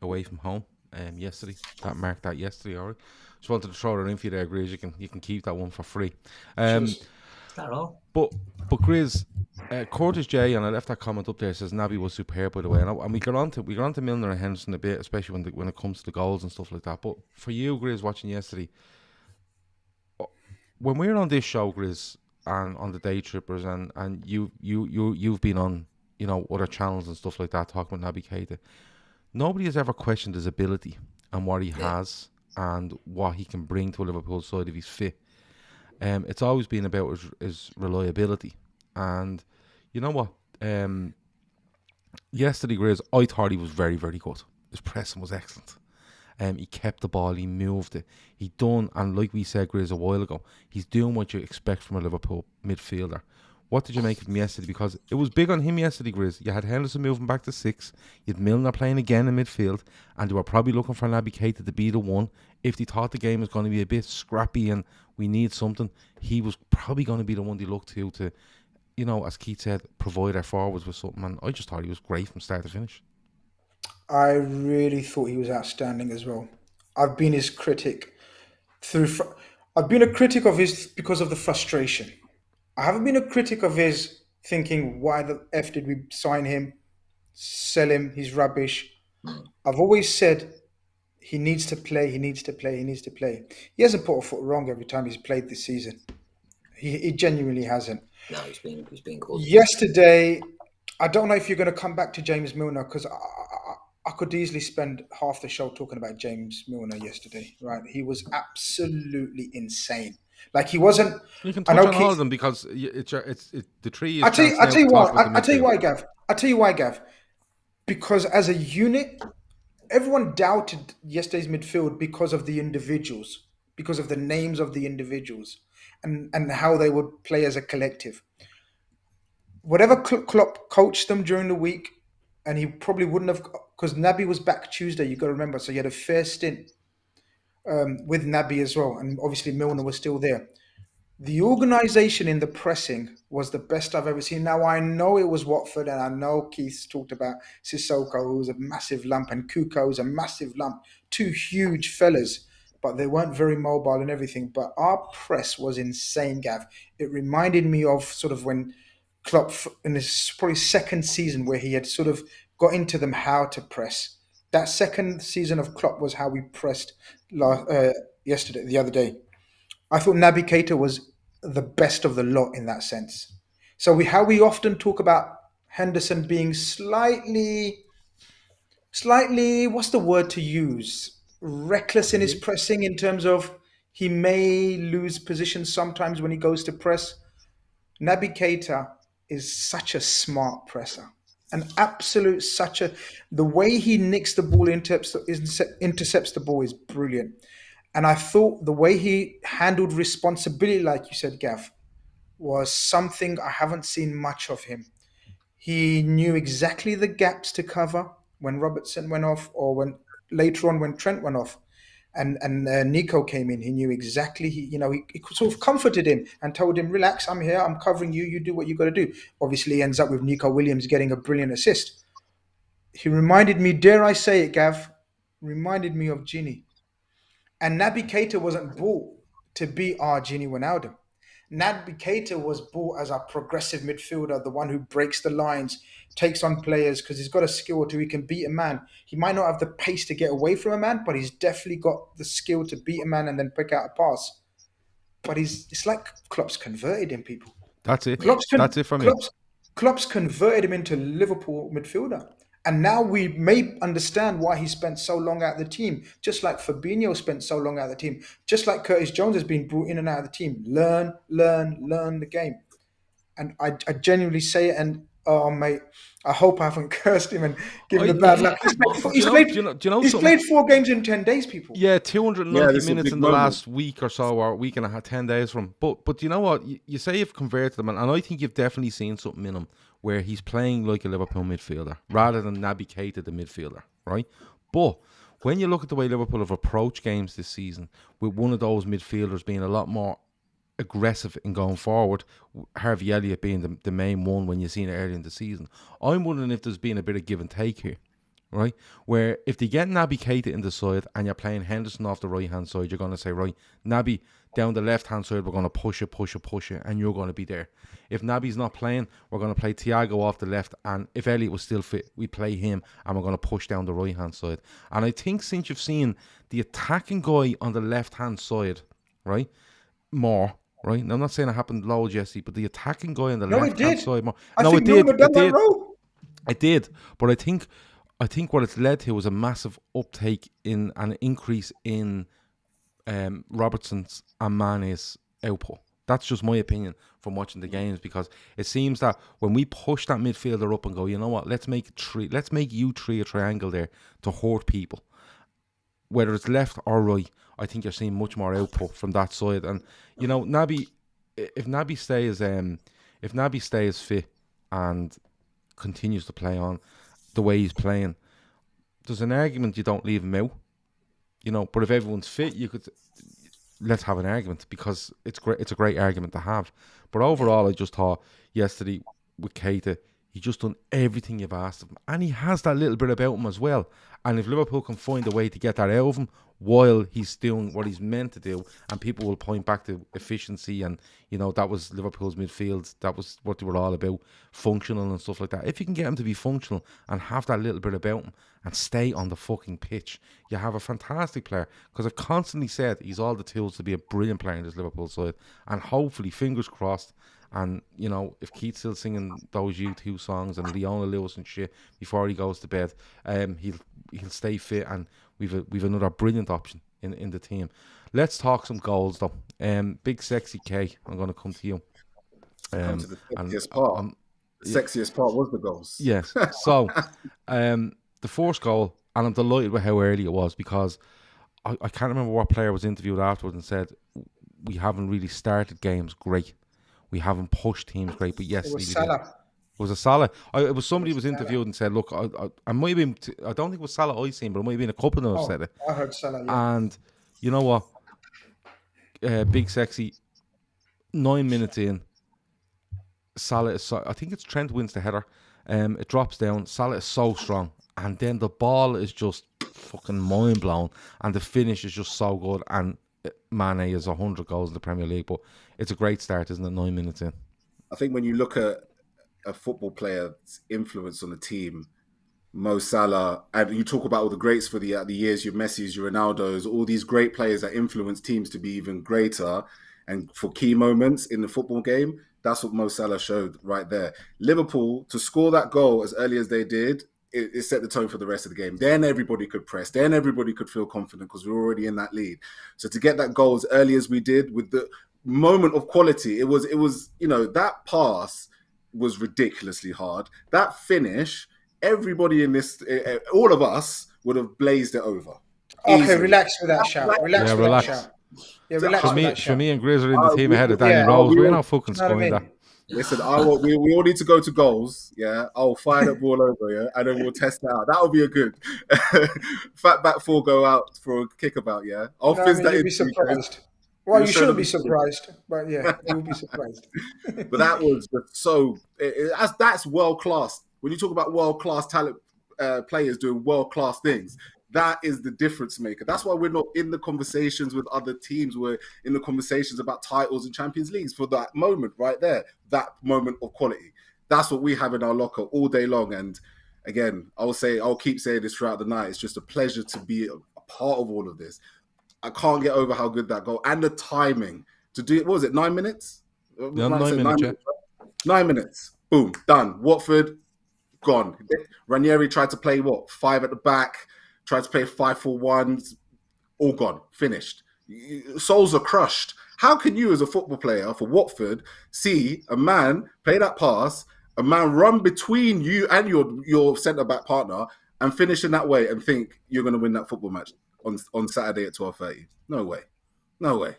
away from home. Yesterday, that marked that yesterday. All right, just wanted to throw that in for you there, Grizz. You can keep that one for free. Is that all? But Grizz, Curtis J, and I left that comment up there, says Naby was superb, by the way. And we got on to Milner and Henderson a bit, especially when it comes to the goals and stuff like that. But for you, Grizz, watching yesterday, when we're on this show, Grizz, and on the Daytrippers, and you've been on, you know, other channels and stuff like that talking about Naby Keita. Nobody has ever questioned his ability and what he has and what he can bring to a Liverpool side if he's fit. It's always been about his reliability. And you know what? Yesterday, Grizz, I thought he was very, very good. His pressing was excellent. He kept the ball, he moved it. He done, and like we said, Grizz, a while ago, he's doing what you expect from a Liverpool midfielder. What did you make of him yesterday? Because it was big on him yesterday, Grizz. You had Henderson moving back to 6. You had Milner playing again in midfield. And they were probably looking for Naby Keita to be the one. If they thought the game was going to be a bit scrappy and we need something, he was probably going to be the one they looked to, you know, as Keith said, provide our forwards with something. And I just thought he was great from start to finish. I really thought he was outstanding as well. I've been his critic through. I've been a critic of his because of the frustration. I haven't been a critic of his thinking, why the F did we sign him, sell him, he's rubbish. I've always said he needs to play, he needs to play, he needs to play. He hasn't put a foot wrong every time he's played this season. He genuinely hasn't. No, he's been good. Yesterday, I don't know if you're going to come back to James Milner, because I could easily spend half the show talking about James Milner yesterday. Right, he was absolutely insane. Like, he wasn't. You can I touch know on Keith, all of them because it's the tree is. I tell you why, Gav. I tell you why, Gav. Because as a unit, everyone doubted yesterday's midfield because of the individuals, because of the names of the individuals, and how they would play as a collective. Whatever Klopp coached them during the week, and he probably wouldn't have, because Naby was back Tuesday, you got to remember, so he had a fair stint with Naby as well, and obviously Milner was still there. The organisation in the pressing was the best I've ever seen. Now, I know it was Watford, and I know Keith's talked about Sissoko, who was a massive lump, and Kuko was a massive lump. Two huge fellas, but they weren't very mobile and everything. But our press was insane, Gav. It reminded me of sort of when Klopp, in his probably second season, where he had sort of got into them how to press. That second season of Klopp was how we pressed the other day. I thought Naby Keita was the best of the lot in that sense. So we often talk about Henderson being slightly, what's the word to use? Reckless in his pressing, in terms of he may lose position sometimes when he goes to press. Naby Keita is such a smart presser. An absolute the way he nicks the ball, intercepts the ball is brilliant. And I thought the way he handled responsibility, like you said, Gav, was something I haven't seen much of him. He knew exactly the gaps to cover when Robertson went off, or when later on when Trent went off, and Nico came in. He knew exactly. He sort of comforted him and told him, "Relax, I'm here. I'm covering you. You do what you got to do." Obviously, he ends up with Nico Williams getting a brilliant assist. He reminded me, dare I say it, Gav, reminded me of Gini. And Naby Keita wasn't bought to be our Gini Wijnaldum. Naby Keita was bought as our progressive midfielder, the one who breaks the lines, takes on players, because he's got a skill or two. He can beat a man. He might not have the pace to get away from a man, but he's definitely got the skill to beat a man and then pick out a pass. But it's like Klopp's converted him, people. That's it. That's it for me. Klopp's converted him into Liverpool midfielder. And now we may understand why he spent so long out of the team, just like Fabinho spent so long out of the team, just like Curtis Jones has been brought in and out of the team. Learn the game. And I genuinely say it, and mate, I hope I haven't cursed him and given him the bad luck. He's played 4 games in 10 days, people. Yeah, 290 minutes in the last week or so, or week and a half, 10 days from. But you know what? You say you've converted him, and I think you've definitely seen something in him where he's playing like a Liverpool midfielder rather than Naby Keita, the midfielder, right? But when you look at the way Liverpool have approached games this season, with one of those midfielders being a lot more aggressive in going forward, Harvey Elliott being the main one when you've seen it early in the season, I'm wondering if there's been a bit of give and take here, right? Where if they get Naby Keita in the side and you're playing Henderson off the right-hand side, you're going to say, right, Naby, down the left-hand side, we're going to push it, and you're going to be there. If Naby's not playing, we're going to play Thiago off the left, and if Elliott was still fit, we play him, and we're going to push down the right-hand side. And I think since you've seen the attacking guy on the left-hand side, right, more, right? Now, I'm not saying it happened loads, Jesse, but the attacking guy on the left-hand side more. It did. But I think what it's led to was a massive uptake in an increase in Robertson's and Mane's output. That's just my opinion from watching the games, because it seems that when we push that midfielder up and go, you know what, let's make you three a triangle there to hurt people, whether it's left or right, I think you're seeing much more output from that side. And you know, if Naby stays fit and continues to play on the way he's playing, there's an argument you don't leave him out, you know. But if everyone's fit, let's have an argument, because it's great. It's a great argument to have. But overall, I just thought yesterday with Keita, He just done everything you've asked of him. And he has that little bit about him as well. And if Liverpool can find a way to get that out of him while he's doing what he's meant to do, and people will point back to efficiency and, you know, that was Liverpool's midfield. That was what they were all about, functional and stuff like that. If you can get him to be functional and have that little bit about him and stay on the fucking pitch, you have a fantastic player. Because I've constantly said he's all the tools to be a brilliant player in this Liverpool side. And hopefully, fingers crossed, and, you know, if Keith's still singing those U2 songs and Leona Lewis and shit before he goes to bed, he'll stay fit, and we've another brilliant option in the team. Let's talk some goals though. Big Sexy K, I'm going to come to you. Come to the sexiest part. The sexiest part was the goals. Yes. So, the first goal, and I'm delighted with how early it was, because I can't remember what player was interviewed afterwards and said, we haven't really started games great. We haven't pushed teams great, but yes, it was Salah. Was it Salah? It was somebody who was interviewed and said, look, I might have been, I don't think it was Salah I seen, but it might have been a couple of them said it. I heard Salah, yeah. And you know what? Big Sexy, 9 minutes in, Salah is I think it's Trent wins the header. It drops down. Salah is so strong. And then the ball is just fucking mind blown. And the finish is just so good. And Mane is 100 goals in the Premier League. But it's a great start, isn't it? 9 minutes in. I think when you look at a football player's influence on the team, Mo Salah, and you talk about all the greats for the years, your Messis, your Ronaldos, all these great players that influence teams to be even greater, and for key moments in the football game, that's what Mo Salah showed right there. Liverpool, to score that goal as early as they did, it set the tone for the rest of the game. Then everybody could press. Then everybody could feel confident because we were already in that lead. So to get that goal as early as we did with the moment of quality, it was you know, that pass was ridiculously hard. That finish, everybody in this, all of us would have blazed it over. Okay, Easily. Relax with that shout. Relax with that shout. Yeah, relax with that shout. For me and Grizz are in the team ahead of Danny Rose. We're not fucking scoring that. Listen, we all need to go to goals, yeah? I'll fire that ball over, yeah? And then we'll test it out. That'll be a good. Fat back four go out for a kickabout, yeah? I'll fizz that in. You'll be surprised. Well, you shouldn't be surprised, but yeah, you'll be surprised. But that was just so... that's world-class. When you talk about world-class talent players doing world-class things, that is the difference maker. That's why we're not in the conversations with other teams. We're in the conversations about titles and Champions Leagues for that moment right there, that moment of quality. That's what we have in our locker all day long. And again, I'll keep saying this throughout the night. It's just a pleasure to be a part of all of this. I can't get over how good that goal and the timing to do it. What was it, 9 minutes? Yeah, 9 minutes, yeah. 9 minutes. Boom, done. Watford, gone. Ranieri tried to play 5 at the back. Tried to play 5-4-1, all gone, finished. Souls are crushed. How can you, as a football player for Watford, see a man play that pass, a man run between you and your centre-back partner and finish in that way and think you're going to win that football match on Saturday at 12:30? No way. No way.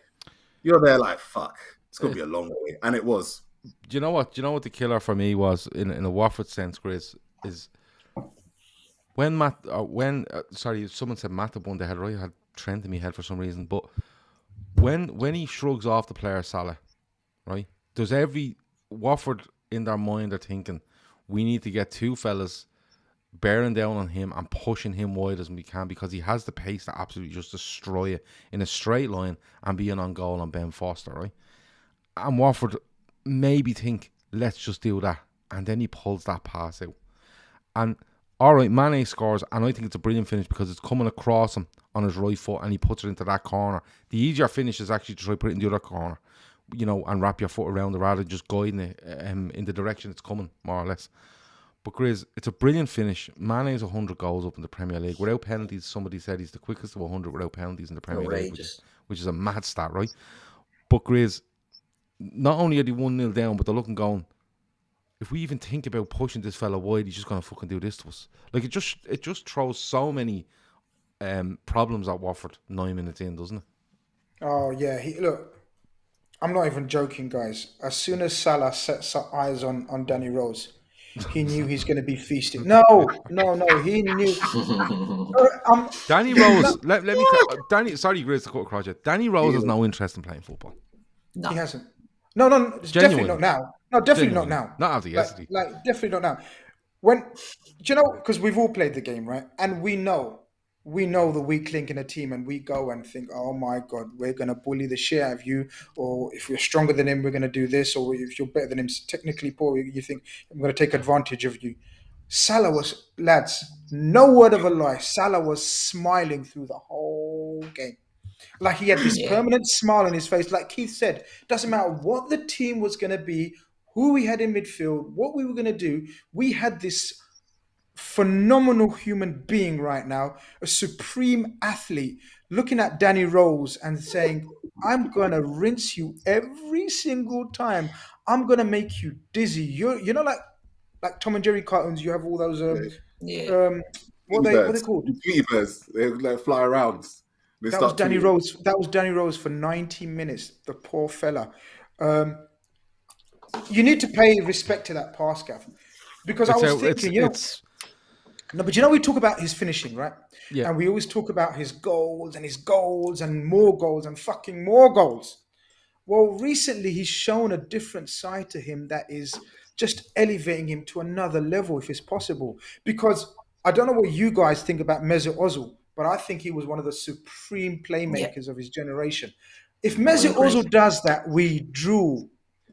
You're there like, fuck, it's going to be a long way. And it was. Do you know what the killer for me was in a Watford sense, Grizz, is... someone said Matt won the head, right? I had Trent in my head for some reason, but when he shrugs off the player Salah, right? There's every Watford in their mind are thinking we need to get two fellas bearing down on him and pushing him wide as we can, because he has the pace to absolutely just destroy it in a straight line and being on goal on Ben Foster, right? And Watford maybe think, let's just do that, and then he pulls that pass out, and all right, Mane scores, and I think it's a brilliant finish because it's coming across him on his right foot and he puts it into that corner. The easier finish is actually to try to put it in the other corner, you know, and wrap your foot around it rather than just guiding it in the direction it's coming, more or less. But Grizz, it's a brilliant finish. Mane is 100 goals up in the Premier League. Without penalties, somebody said he's the quickest of 100 without penalties in the Premier League, which is a mad stat, right? But Grizz, not only are they 1-0 down, but they're looking going, if we even think about pushing this fella wide, he's just going to fucking do this to us. Like, it just throws so many problems at Watford 9 minutes in, doesn't it? Oh, yeah. Look, I'm not even joking, guys. As soon as Salah sets up eyes on Danny Rose, he knew he's going to be feasted. No, he knew. Danny Rose, let me... Danny, sorry, Grizz, to cut across you. Danny Rose has no interest in playing football. No. He hasn't. No, it's definitely not Genuinely. now. No, definitely not Genuinely. now. Not after yesterday. Like definitely not now. When do you know? Because we've all played the game, right? And we know the weak link in a team, and we go and think, oh my god, we're gonna bully the shit out of you, or if you're stronger than him, we're gonna do this, or if you're better than him, technically poor, you think I'm gonna take advantage of you. Salah was, lads, no word of a lie. Salah was smiling through the whole game. Like he had this Yeah. permanent smile on his face. Like Keith said, doesn't matter what the team was going to be, who we had in midfield, what we were going to do. We had this phenomenal human being right now, a supreme athlete, looking at Danny Rose and saying, I'm going to rinse you every single time. I'm going to make you dizzy. You know, like Tom and Jerry cartoons, you have all those Yeah. what they called? Tweety birds. They like fly around. They That was start Danny tweeting. Rose. That was Danny Rose for 90 minutes. The poor fella. You need to pay respect to that pass, Gav, because I was thinking, no, but we talk about his finishing, right? Yeah. And we always talk about his goals and more goals and fucking more goals. Well, recently he's shown a different side to him that is just elevating him to another level, if it's possible. Because I don't know what you guys think about Mesut Ozil, but I think he was one of the supreme playmakers of his generation. If Mesut Ozil does that, we drool.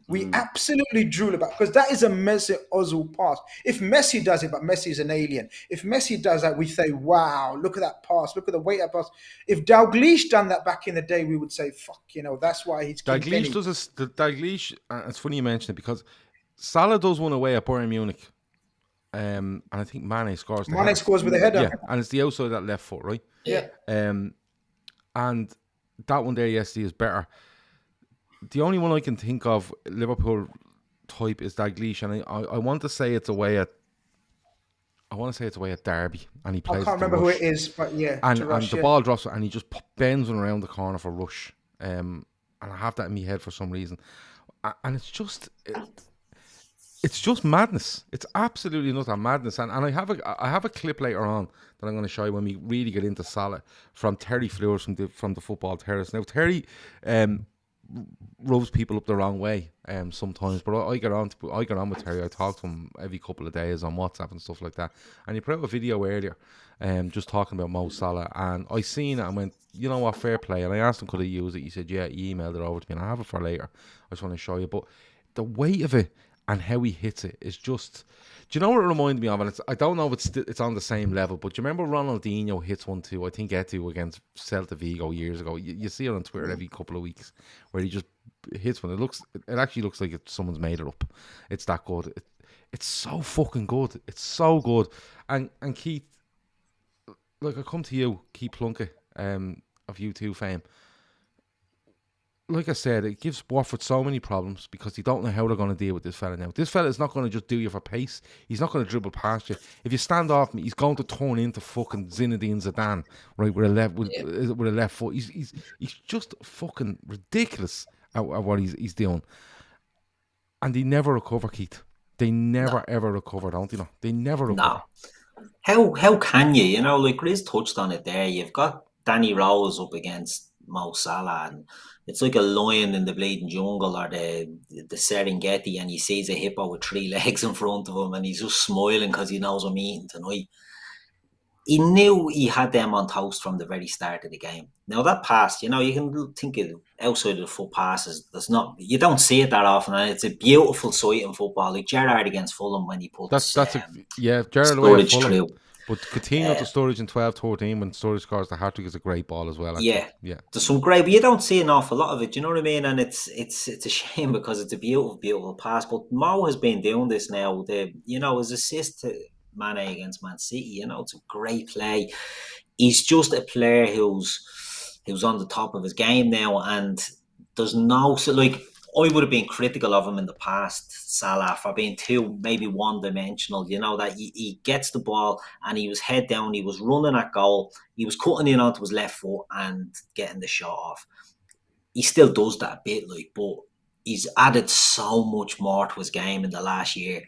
We absolutely drool about, because that is a Mesut Ozil pass. If Messi does it, but Messi is an alien. If Messi does that, we say, wow, look at that pass. Look at the weight of that pass. If Dalglish done that back in the day, we would say, fuck, that's why he's Dalglish does this. Dalglish, it's funny you mention it because Salah does one away at Bayern Munich. And I think Mane scores the Mane scores with a header. Yeah, and it's the outside of that left foot, right? Yeah. And that one there yesterday is better. The only one I can think of Liverpool type is Dalglish, and I want to say it's away at. I want to say it's away at Derby, and he plays. I can't remember who it is, but yeah. And the ball drops, and he just bends one around the corner for rush. And I have that in my head for some reason, and it's just. It's just madness. It's absolutely not madness. And I have a clip later on that I'm going to show you when we really get into Salah from Terry Fleurs from the Football Terrace. Now Terry rubs people up the wrong way sometimes, but I get on with Terry. I talk to him every couple of days on WhatsApp and stuff like that. And he put out a video earlier just talking about Mo Salah, and I seen it and went, you know what, fair play. And I asked him could I use it. He said yeah, he emailed it over to me and I have it for later. I just want to show you, but the weight of it and how he hits it is just. Do you know what it reminded me of? And I don't know if it's on the same level, but do you remember Ronaldinho hits one too? I think Etu against Celta Vigo years ago. You see it on Twitter every couple of weeks, where he just hits one. It actually looks like someone's made it up. It's that good. It's so fucking good. It's so good. And Keith, like I come to you, Keith Plunkett, of U2 fame. Like I said, it gives Watford so many problems because they don't know how they're going to deal with this fella now. This fella is not going to just do you for pace. He's not going to dribble past you. If you stand off me, he's going to turn into fucking Zinedine Zidane, right, with a left foot. He's just fucking ridiculous at what he's doing. And they never recover, Keith. They never ever recover, don't they? No, they never recover. No. How can you? Like Grizz touched on it there. You've got Danny Rose up against Mo Salah, and it's like a lion in the bleeding jungle or the Serengeti, and he sees a hippo with 3 legs in front of him and he's just smiling because he knows I'm eating tonight. He knew he had them on toast from the very start of the game. Now that pass, you can think of outside of the foot passes. You don't see it that often, and it's a beautiful sight in football. Like Gerrard against Fulham when he puts Gerrard away at Fulham. But Coutinho to Sturridge in 12-13 when Sturridge scores the hat-trick is a great ball as well. Actually. Yeah. There's some great, but you don't see an awful lot of it. Do you know what I mean? And it's a shame because it's a beautiful, beautiful pass. But Mo has been doing this now. His assist to Mane against Man City. It's a great play. He's just a player who's on the top of his game now, and there's I would have been critical of him in the past, Salah, for being too maybe one-dimensional, that he gets the ball and he was head down, he was running at goal, he was cutting in onto his left foot and getting the shot off. He still does that a bit, but he's added so much more to his game in the last year.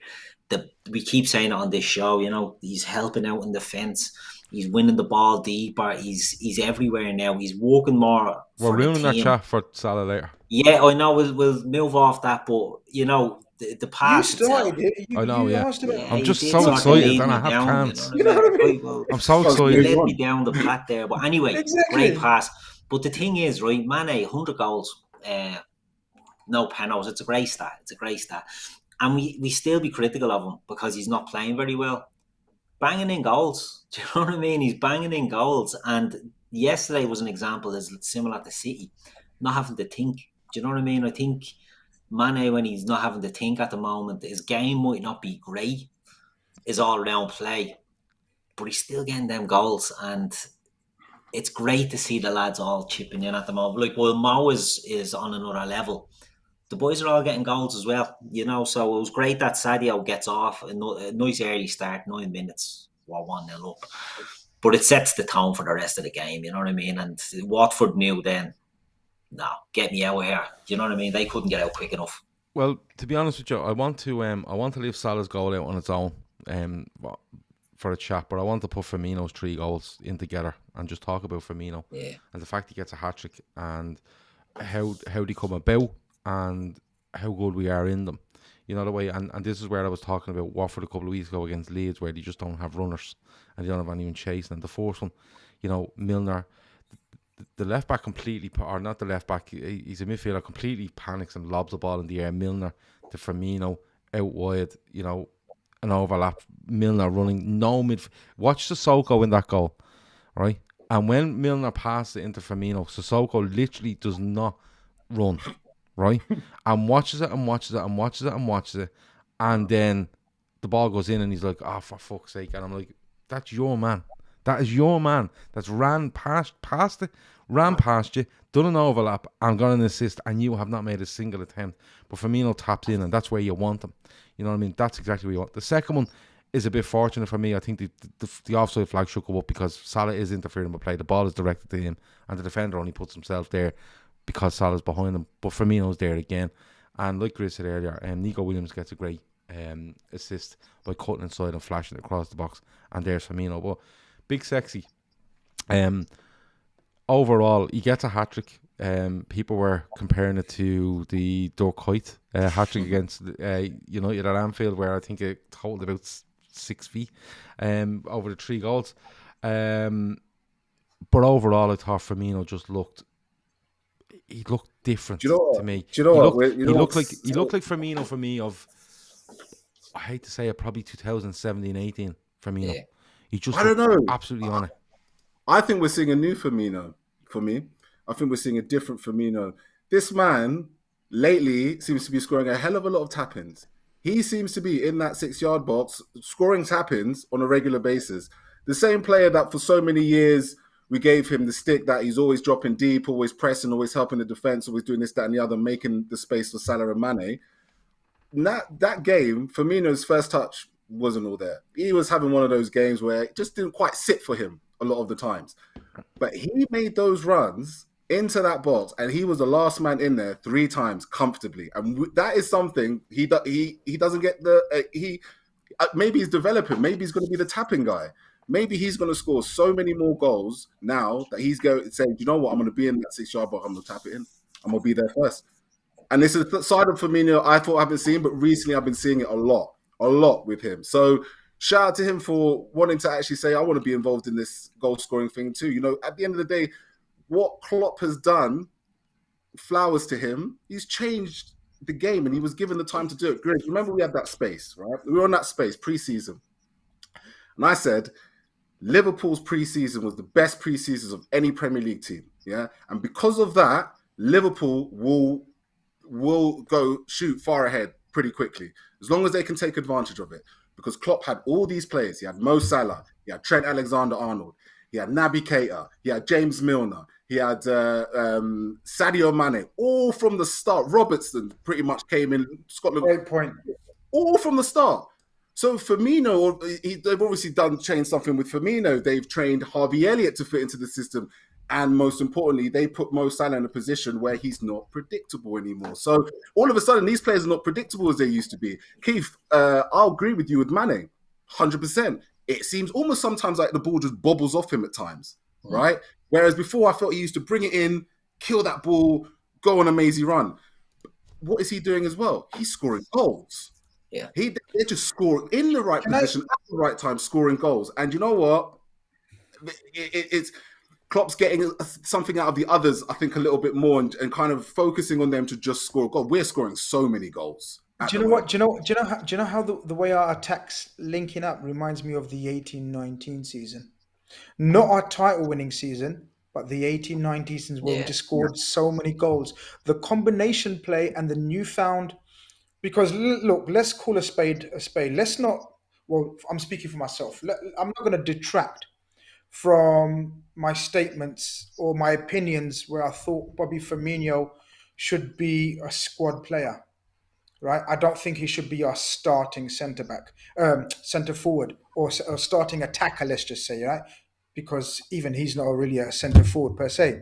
We keep saying it on this show, he's helping out in defence. He's winning the ball deeper. He's everywhere now. He's working more We're for the ruining our team. chat for Salah later. Yeah, I know. We'll move off that, but you know the You pass itself. started it. I know, You yeah. asked about. Yeah, I'm you just did so sort of excited lead and me I have down, cans. You know what I mean? Well, I'm so Sounds excited. you led on. me down the path there. But anyway, Exactly. great pass. But the thing is, right, Mane, 100 goals, no penalties. It's a great stat. It's a great stat. And we still be critical of him because he's not playing very well. Banging in goals. Do you know what I mean? He's banging in goals. And yesterday was an example that's similar to City, not having to think. Do you know what I mean? I think Mane, when he's not having to think at the moment, his game might not be great, his all-round play, but he's still getting them goals. And it's great to see the lads all chipping in at the moment. Like, well, Mo is on another level. The boys are all getting goals as well, you know. So it was great that Sadio gets off a nice early start, 9 minutes, we're 1-0 up. But it sets the tone for the rest of the game, you know what I mean? And Watford knew then, no, get me out of here. Do you know what I mean? They couldn't get out quick enough. Well, to be honest with you, I want to leave Salah's goal out on its own for a chat, but I want to put Firmino's 3 goals in together and just talk about Firmino and the fact he gets a hat-trick and how they come about and how good we are in them. You know the way, and this is where I was talking about Watford a couple of weeks ago against Leeds, where they just don't have runners and they don't have anyone chasing. And the first one, you know, Milner, the left back completely, or not the left back, he's a midfielder, completely panics and lobs the ball in the air. Milner to Firmino out wide, you know, an overlap. Milner running, no mid. Watch Sissoko in that goal, right? And when Milner passes it into Firmino, Sissoko literally does not run, right? And watches it and watches it and watches it and watches it, and then the ball goes in and he's like, "Oh, for fuck's sake!" And I'm like, "That's your man. That is your man. That's ran past you, done an overlap, and got an assist, and you have not made a single attempt." But Firmino taps in, and that's where you want him. You know what I mean? That's exactly what you want. The second one is a bit fortunate for me. I think the offside flag should go up because Salah is interfering with play. The ball is directed to him, and the defender only puts himself there because Salah's behind him. But Firmino's there again. And like Chris said earlier, Nico Williams gets a great assist by cutting inside and flashing it across the box. And there's Firmino. But Big Sexy, overall, he gets a hat-trick. People were comparing it to the Dirk Kuyt hat-trick against United at Anfield, where I think it totaled about 6 feet over the 3 goals. But overall, I thought Firmino just looked different to me. Do you know what? He looked like Firmino for me of, I hate to say it, probably 2017-18 Firmino. Yeah. He just I don't know. Absolutely on it. I think we're seeing a new Firmino for me. I think we're seeing a different Firmino. This man lately seems to be scoring a hell of a lot of tap-ins. He seems to be in that 6-yard box scoring tap-ins on a regular basis. The same player that for so many years we gave him the stick that he's always dropping deep, always pressing, always helping the defense, always doing this, that, and the other, making the space for Salah and Mane. That game, Firmino's first touch wasn't all there. He was having one of those games where it just didn't quite sit for him a lot of the times. But he made those runs into that box, and he was the last man in there 3 times comfortably. And that is something he doesn't get maybe he's developing. Maybe he's going to be the tapping guy. Maybe he's going to score so many more goals now that he's going to say, you know what, I'm going to be in that 6-yard box. I'm going to tap it in. I'm going to be there first. And this is the side of Firmino I thought I haven't seen, but recently I've been seeing it a lot with him. So shout out to him for wanting to actually say, I want to be involved in this goal scoring thing too. You know, at the end of the day, what Klopp has done, flowers to him, he's changed the game and he was given the time to do it. Grizz, remember we had that space, right? We were on that space pre-season. And I said, Liverpool's pre-season was the best pre-seasons of any Premier League team. Yeah. And because of that, Liverpool will go shoot far ahead pretty quickly, as long as they can take advantage of it. Because Klopp had all these players. He had Mo Salah, he had Trent Alexander-Arnold, he had Naby Keita, he had James Milner, he had Sadio Mane, all from the start. Robertson pretty much came in, Scotland. Great point. All from the start. So Firmino, they've obviously changed something with Firmino. They've trained Harvey Elliott to fit into the system. And most importantly, they put Mo Salah in a position where he's not predictable anymore. So all of a sudden, these players are not predictable as they used to be. Keith, I'll agree with you with Mane, 100%. it seems almost sometimes like the ball just bobbles off him at times, right? Whereas before I felt he used to bring it in, kill that ball, go on a mazy run. What is he doing as well? He's scoring goals. Yeah. They're just scoring in the right position at the right time, scoring goals. And you know what? It's Klopp's getting something out of the others, I think, a little bit more, and kind of focusing on them to just score a goal. We're scoring so many goals. Do you know what? Do you know how the way our attacks linking up reminds me of the 18-19 season? Not our title-winning season, but the 18-19 season where we just scored so many goals. The combination play and the newfound. Because look, let's call a spade a spade. Let's not. Well, I'm speaking for myself. I'm not going to detract from my statements or my opinions where I thought Bobby Firmino should be a squad player. Right, I don't think he should be our starting centre back, centre forward, or starting attacker. Let's just say, right, because even he's not really a centre forward per se.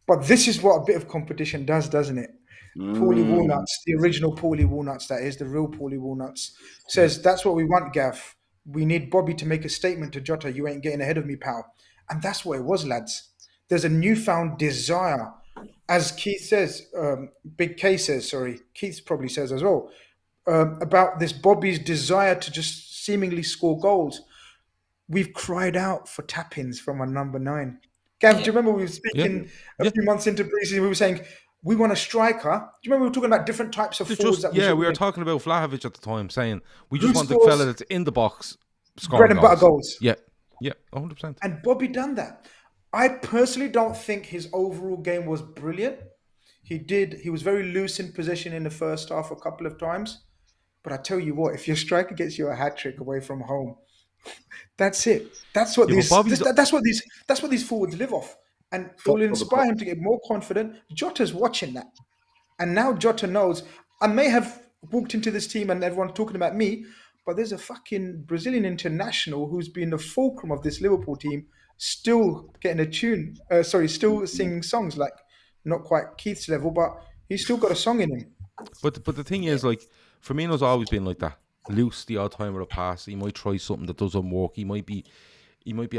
But this is what a bit of competition does, doesn't it? Paulie Walnuts, the original Paulie Walnuts, that is, the real Paulie Walnuts, says, that's what we want, Gav. We need Bobby to make a statement to Jota. You ain't getting ahead of me, pal. And that's what it was, lads. There's a newfound desire. As Keith says, Big K says, sorry, Keith probably says as well, about this Bobby's desire to just seemingly score goals. We've cried out for tap-ins from our number 9. Gav, do you remember we were speaking a few months into preseason, we were saying, we want a striker. Do you remember we were talking about different types of forwards? We were talking about Vlahovic at the time, saying we just want the fella that's in the box scoring bread and butter goals. Yeah, 100%. And Bobby done that. I personally don't think his overall game was brilliant. He was very loose in possession in the first half a couple of times. But I tell you what, if your striker gets you a hat-trick away from home, that's it. That's what these forwards live off. And it will inspire him to get more confident. Jota's watching that. And now Jota knows, I may have walked into this team and everyone's talking about me, but there's a fucking Brazilian international who's been the fulcrum of this Liverpool team, still getting a tune. Still singing songs, like not quite Keith's level, but he's still got a song in him. But the thing is, like, Firmino's always been like that. Loose the odd time with a pass. He might try something that doesn't work. He might be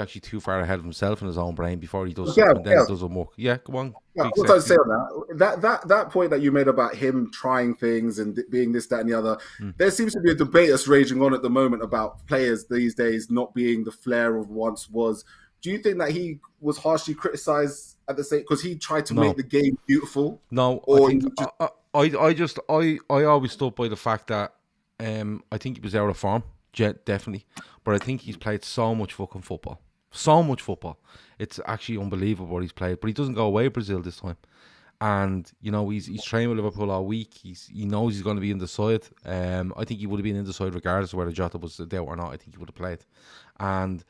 actually too far ahead of himself in his own brain before he does something, and then it doesn't work. Yeah, go on. What I say on that point that you made about him trying things and being this, that, and the other, there seems to be a debate that's raging on at the moment about players these days not being the flair of once was. Do you think that he was harshly criticised at the same because he tried to make the game beautiful? No, or I always stood by the fact that I think he was out of form, definitely. But I think he's played so much fucking football. So much football. It's actually unbelievable what he's played. But he doesn't go away Brazil this time. And, you know, he's training with Liverpool all week. He knows he's going to be in the side. I think he would have been in the side regardless of whether Jota was there or not. I think he would have played. And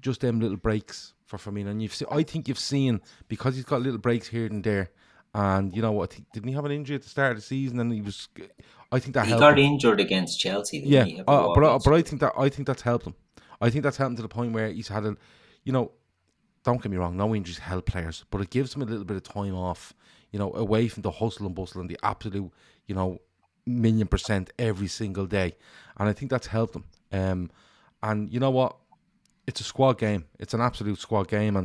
just them little breaks for Firmino. And I think you've seen, because he's got little breaks here and there. And, you know what, didn't he have an injury at the start of the season? And I think that helped got him. injured against Chelsea. But I think that's helped him. I think that's helped him to the point where he's had don't get me wrong, no injuries help players, but it gives him a little bit of time off, away from the hustle and bustle and the absolute, 1,000,000% every single day. And I think that's helped him. And you know what? It's a squad game. It's an absolute squad game.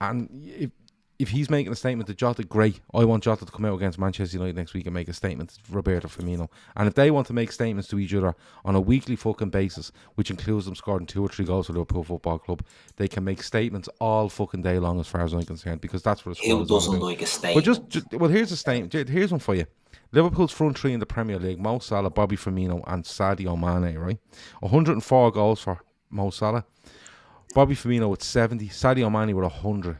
And if he's making a statement to Jota, great. I want Jota to come out against Manchester United next week and make a statement to Roberto Firmino. And if they want to make statements to each other on a weekly fucking basis, which includes them scoring 2 or 3 goals for Liverpool Football Club, they can make statements all fucking day long as far as I'm concerned, because that's what it's Who doesn't like a statement? Well, here's a statement. Here's one for you. Liverpool's front three in the Premier League: Mo Salah, Bobby Firmino and Sadio Mane, right? 104 goals for Mo Salah. Bobby Firmino with 70. Sadio Mane with 100,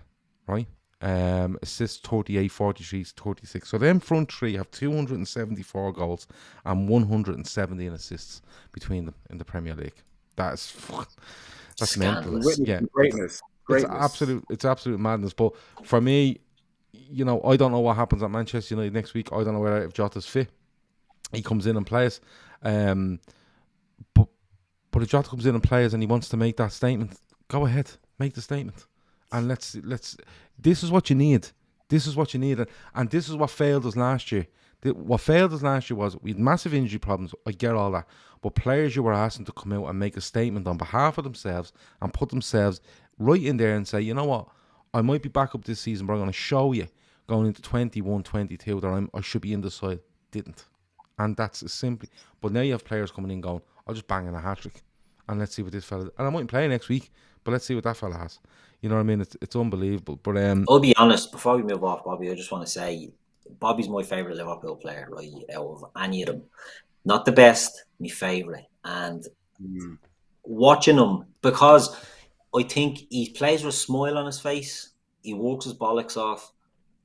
right? Assists 38, 43, 36. So them front three have 274 goals and 117 assists between them in the Premier League. That's mental. Yeah, greatness. It's absolute madness. But for me, I don't know what happens at Manchester United next week. I don't know whether if Jota's fit, he comes in and plays. But if Jota comes in and plays and he wants to make that statement, go ahead, make the statement. And let's. This is what you need. This is what you need, and this is what failed us last year. What failed us last year was we had massive injury problems. I get all that, but players you were asking to come out and make a statement on behalf of themselves and put themselves right in there and say, you know what, I might be back up this season, but I'm going to show you going into 21, 22 that I should be in the side. Didn't, and that's as simply. But now you have players coming in going, I'll just bang in a hat trick, and let's see what this fella. And I mightn't play next week, but let's see what that fella has. You know what I mean? It's unbelievable. But I'll be honest, before we move off Bobby, I just want to say Bobby's my favourite Liverpool player, right, out of any of them. Not the best, my favourite. And watching him, because I think he plays with a smile on his face, he walks his bollocks off,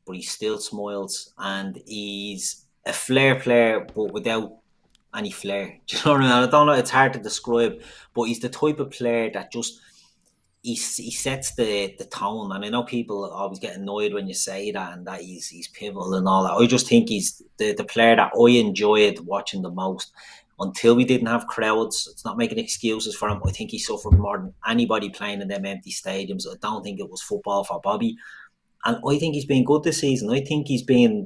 but he still smiles, and he's a flair player, but without any flair. Do you know what I mean? I don't know, it's hard to describe, but he's the type of player that just he sets the tone. And I know people always get annoyed when you say that and that he's pivotal and all that. I just think he's the player that I enjoyed watching the most. Until we didn't have crowds, it's not making excuses for him. I think he suffered more than anybody playing in them empty stadiums. I don't think it was football for Bobby. And I think he's been good this season. I think he's been,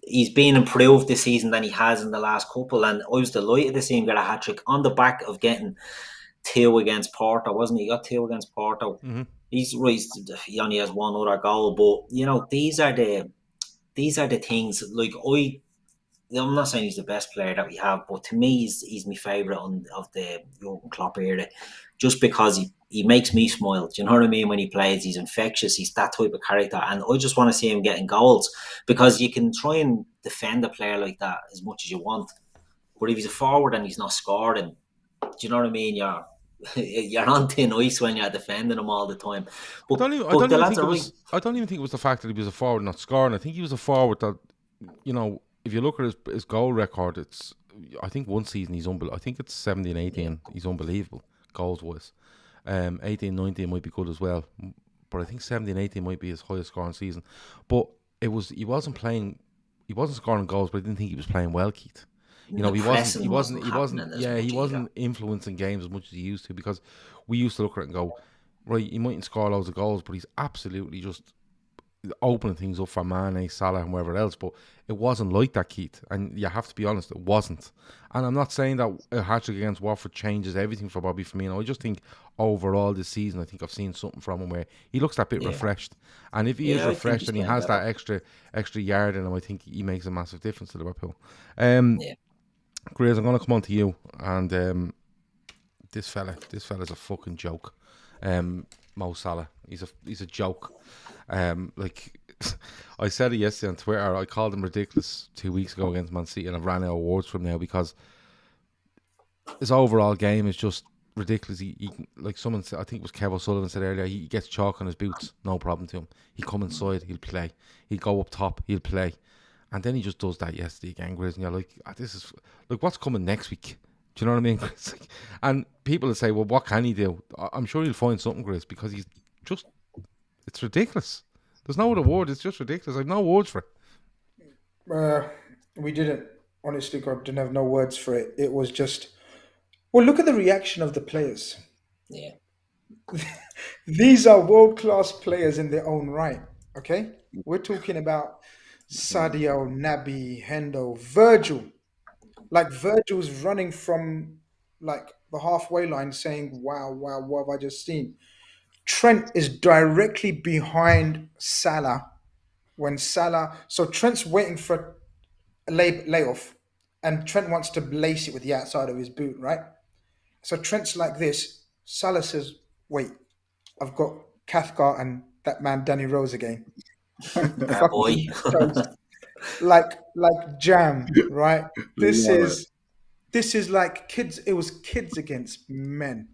he's been improved this season than he has in the last couple. And I was delighted to see him get a hat-trick on the back of getting 2 against Porto, wasn't he? He got 2 against Porto. Mm-hmm. He only has 1 other goal. But, these are the things, like, I'm not saying he's the best player that we have, but to me, he's my favourite of the Jurgen Klopp era, just because he makes me smile. Do you know what I mean? When he plays, he's infectious. He's that type of character, and I just want to see him getting goals, because you can try and defend a player like that as much as you want, but if he's a forward and he's not scoring, do you know what I mean? You're on thin ice when you're defending him all the time. But I don't even think it was the fact that he was a forward not scoring. I think he was a forward that, if you look at his goal record, I think one season he's unbelievable. I think it's 17, 18. He's unbelievable goals wise. 18, 19 might be good as well, but I think 17, 18 might be his highest scoring season. But he wasn't scoring goals, but I didn't think he was playing well, Keith. He wasn't influencing games as much as he used to, because we used to look at it and go, right, he mightn't score loads of goals, but he's absolutely just opening things up for Mane, Salah and whoever else. But it wasn't like that, Keith, and you have to be honest, it wasn't. And I'm not saying that a hat-trick against Watford changes everything for Bobby Firmino. I just think overall this season, I think I've seen something from him where he looks that bit refreshed, and if he is refreshed and he has that extra yard in him, I think he makes a massive difference to Liverpool. Grizz, I'm going to come on to you, and this fella's a fucking joke. Mo Salah, he's a joke. Like I said it yesterday on Twitter, I called him ridiculous 2 weeks ago against Man City, and I've ran out of words from him now, because his overall game is just ridiculous. He like someone said, I think it was Kev O'Sullivan said earlier, he gets chalk on his boots, no problem to him. He'll come inside, he'll play. He'll go up top, he'll play. And then he just does that yesterday again, Grizz, and you're like, this is, like, what's coming next week? Do you know what I mean, Grizz? And people will say, well, what can he do? I'm sure he'll find something, Grizz, because he's just, it's ridiculous. There's no other word, it's just ridiculous. I have no words for it. We didn't, honestly, God, didn't have no words for it. It was just, well, look at the reaction of the players. Yeah. These are world-class players in their own right, okay? We're talking about Sadio, Naby, Hendo, Virgil. Like, Virgil's running from, like, the halfway line saying, wow, what have I just seen? Trent is directly behind Salah so Trent's waiting for a layoff, and Trent wants to lace it with the outside of his boot, right? So Trent's like this. Salah says, wait, I've got Cathcart and that man Danny Rose again. Boy. like jam, right? This is like kids. It was kids against men.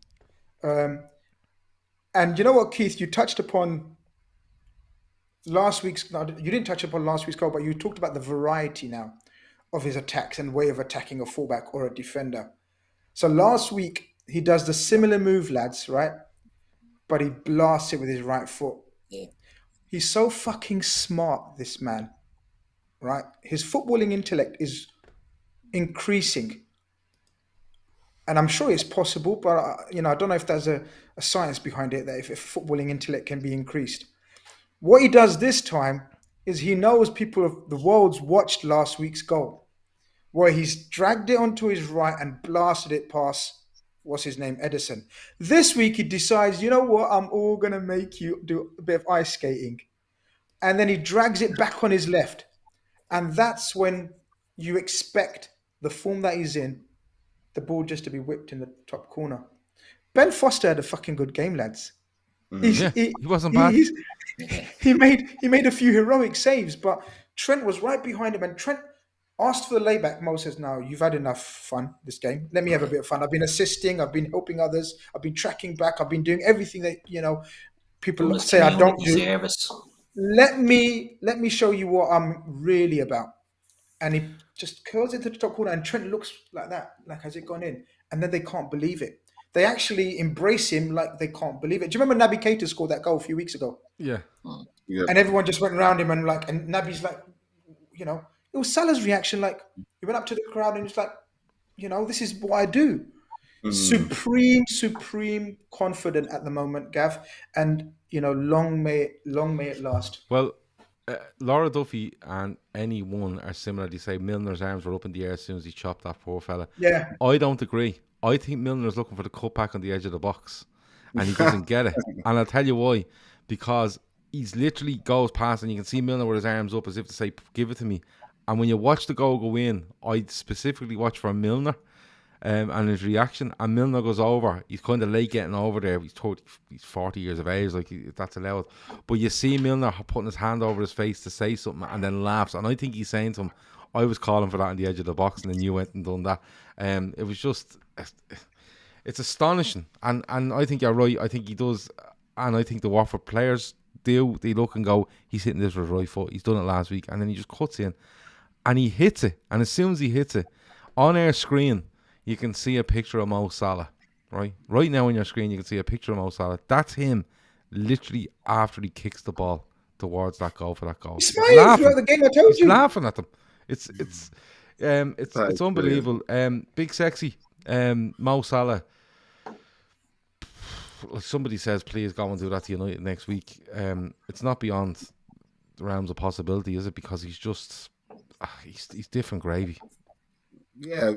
And you know what, Keith, you touched upon last week's. No, you didn't touch upon last week's goal, but you talked about the variety now of his attacks and way of attacking a fullback or a defender. So last week he does the similar move, lads, right? But he blasts it with his right foot. Yeah. He's so fucking smart, this man, right? His footballing intellect is increasing. And I'm sure it's possible, but I don't know if there's a science behind it, that if footballing intellect can be increased. What he does this time is he knows people of the world's watched last week's goal, where he's dragged it onto his right and blasted it past, what's his name, Edison. This week he decides, you know what, I'm all going to make you do a bit of ice skating. And then he drags it back on his left. And that's when you expect the form that he's in, the ball just to be whipped in the top corner. Ben Foster had a fucking good game, lads. He wasn't bad. He made a few heroic saves, but Trent was right behind him, and Trent asked for the layback. Mo says, "No, you've had enough fun this game. Let me have a bit of fun. I've been assisting, I've been helping others, I've been tracking back, I've been doing everything that people say I don't do. Service. Let me show you what I'm really about." And he just curls it to the top corner, and Trent looks like that, like, has it gone in? And then they can't believe it. They actually embrace him like they can't believe it. Do you remember Naby Keita scored that goal a few weeks ago? Yeah. And everyone just went around him and Naby's like, it was Salah's reaction. Like, he went up to the crowd and he's like, this is what I do. Supreme confident at the moment, Gav. And, long may it last. Well, Laura Duffy and anyone are similar. They say Milner's arms were up in the air as soon as he chopped that poor fella. Yeah. I don't agree. I think Milner's looking for the cutback on the edge of the box and he doesn't get it. And I'll tell you why. Because he's literally goes past and you can see Milner with his arms up as if to say, give it to me. And when you watch the goal go in, I specifically watch for Milner and his reaction. And Milner goes over. He's kind of late getting over there. He's 40 years of age, like that's allowed. But you see Milner putting his hand over his face to say something and then laughs. And I think he's saying to him, I was calling for that on the edge of the box and then you went and done that. It was just, it's astonishing. And I think you're right. I think he does. And I think the Watford players do. They look and go, he's hitting this with his right foot. He's done it last week. And then he just cuts in and he hits it. And as soon as he hits it, on our screen, you can see a picture of Mo Salah. Right now on your screen, you can see a picture of Mo Salah. That's him literally after he kicks the ball towards that goal for that goal. He's smiling throughout the game, I told you. He's laughing at them. It's unbelievable. Big sexy Mo Salah. Somebody says, please go and do that to United next week. It's not beyond the realms of possibility, is it? Because he's just he's different gravy. Yeah,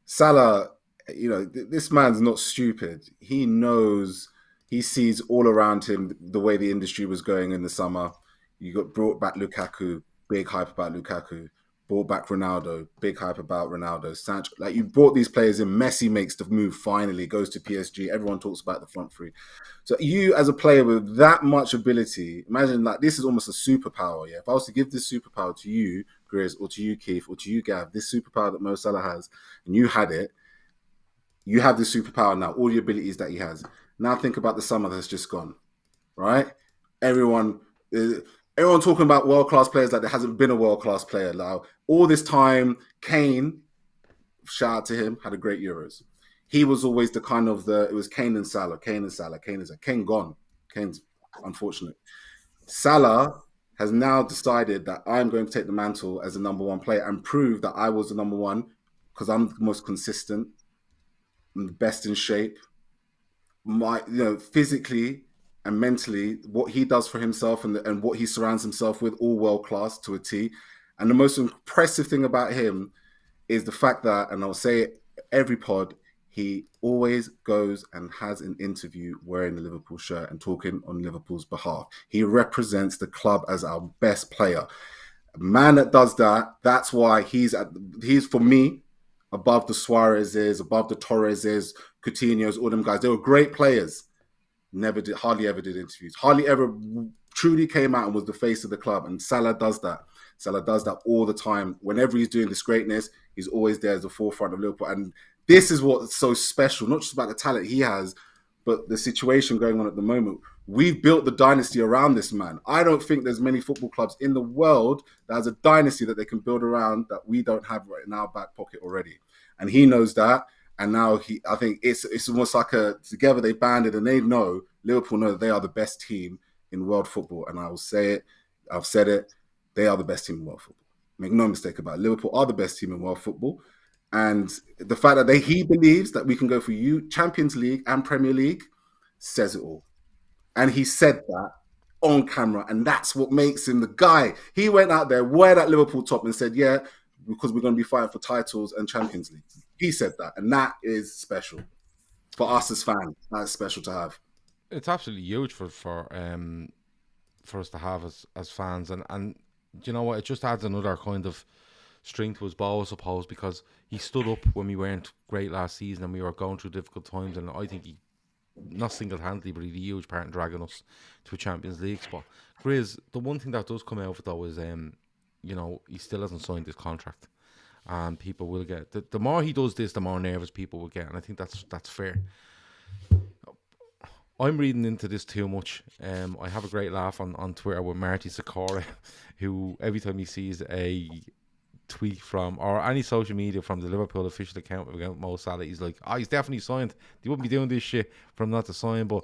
Salah. This man's not stupid. He knows. He sees all around him the way the industry was going in the summer. You got brought back Lukaku, big hype about Lukaku. Brought back Ronaldo, big hype about Ronaldo. Sancho, like, you brought these players in. Messi makes the move finally, goes to PSG. Everyone talks about the front three. So you, as a player with that much ability, imagine this is almost a superpower. Yeah, if I was to give this superpower to you, Grizz, or to you, Keith, or to you, Gav, this superpower that Mo Salah has, and you had it, you have this superpower now. All the abilities that he has. Now think about the summer that's just gone, right? Everyone talking about world-class players like there hasn't been a world-class player. Like, all this time, Kane, shout out to him, had a great Euros. He was always the kind of it was Kane and Salah. Kane gone. Kane's unfortunate. Salah has now decided that I'm going to take the mantle as the number one player and prove that I was the number one because I'm the most consistent, I'm the best in shape. Physically and mentally, what he does for himself and what he surrounds himself with, all world class to a T. And the most impressive thing about him is the fact that, and I'll say it every pod, he always goes and has an interview wearing the Liverpool shirt and talking on Liverpool's behalf. He represents the club as our best player. A man that does that, that's why he's for me above the Suarez's, above the Torres's, Coutinho's, all them guys. They were great players. Hardly ever did interviews. Hardly ever truly came out and was the face of the club. And Salah does that. Salah does that all the time. Whenever he's doing this greatness, he's always there as the forefront of Liverpool. And this is what's so special, not just about the talent he has, but the situation going on at the moment. We've built the dynasty around this man. I don't think there's many football clubs in the world that has a dynasty that they can build around that we don't have right in our back pocket already. And he knows that. And now I think it's almost like together they banded and Liverpool know that they are the best team in world football. And I will say it, I've said it, they are the best team in world football. Make no mistake about it. Liverpool are the best team in world football. And the fact that he believes that we can go for Champions League and Premier League says it all. And he said that on camera, and that's what makes him the guy. He went out there, wore that Liverpool top, and said, "Yeah, because we're going to be fighting for titles and Champions League." He said that, and that is special for us as fans. That's special to have. It's absolutely huge for us to have as fans, and you know what? It just adds another kind of string to his bow, I suppose, because he stood up when we weren't great last season and we were going through difficult times, and I think he, not single-handedly, but he had a huge part in dragging us to a Champions League spot. Grizz, the one thing that does come out of it though is, you know, he still hasn't signed his contract, and people will get the more he does this, the more nervous people will get, and I think that's fair. I'm reading into this too much. I have a great laugh on Twitter with Marty Sikora, who every time he sees a tweet from or any social media from the Liverpool official account about Mo Salah, he's like, "Oh, he's definitely signed. They wouldn't be doing this shit for him not to sign." But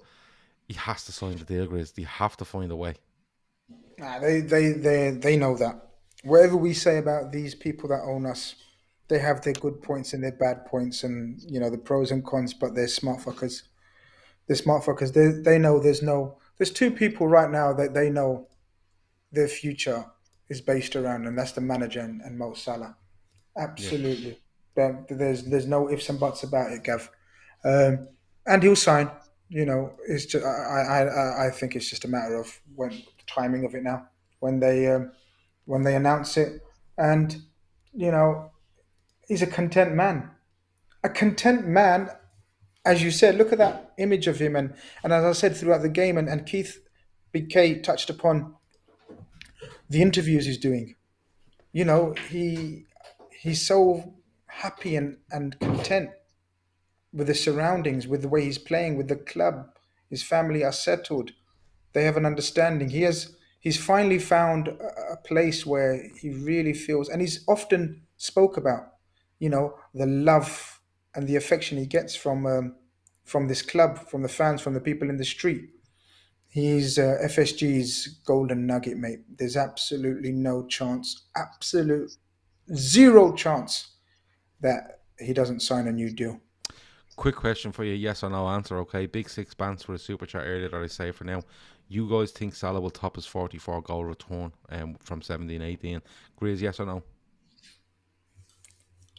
he has to sign the deal, Grizz. They have to find a way. They know that. Whatever we say about these people that own us, they have their good points and their bad points, and you know the pros and cons. But they're smart fuckers. They're smart fuckers. They know there's two people right now that they know their future is based around, and that's the manager and Mo Salah. Absolutely. Yeah. There's no ifs and buts about it, Gav. And he'll sign. You know, it's just I think it's just a matter of when the timing of it now, when they announce it, and you know, he's a content man. A content man. As you said, look at that image of him, and as I said throughout the game, and Keith, Big K touched upon the interviews he's doing. You know, he's so happy and content with the surroundings, with the way he's playing, with the club. His family are settled. They have an understanding. He's finally found a place where he really feels, and he's often spoke about, you know, the love and the affection he gets from this club, from the fans, from the people in the street. He's FSG's golden nugget, mate. There's absolutely no chance, absolute zero chance that he doesn't sign a new deal. Quick question for you, yes or no answer, okay? Big Six Bants for a super chat earlier that I say for now. You guys think Salah will top his 44 goal return from 17-18? Grizz, yes or no?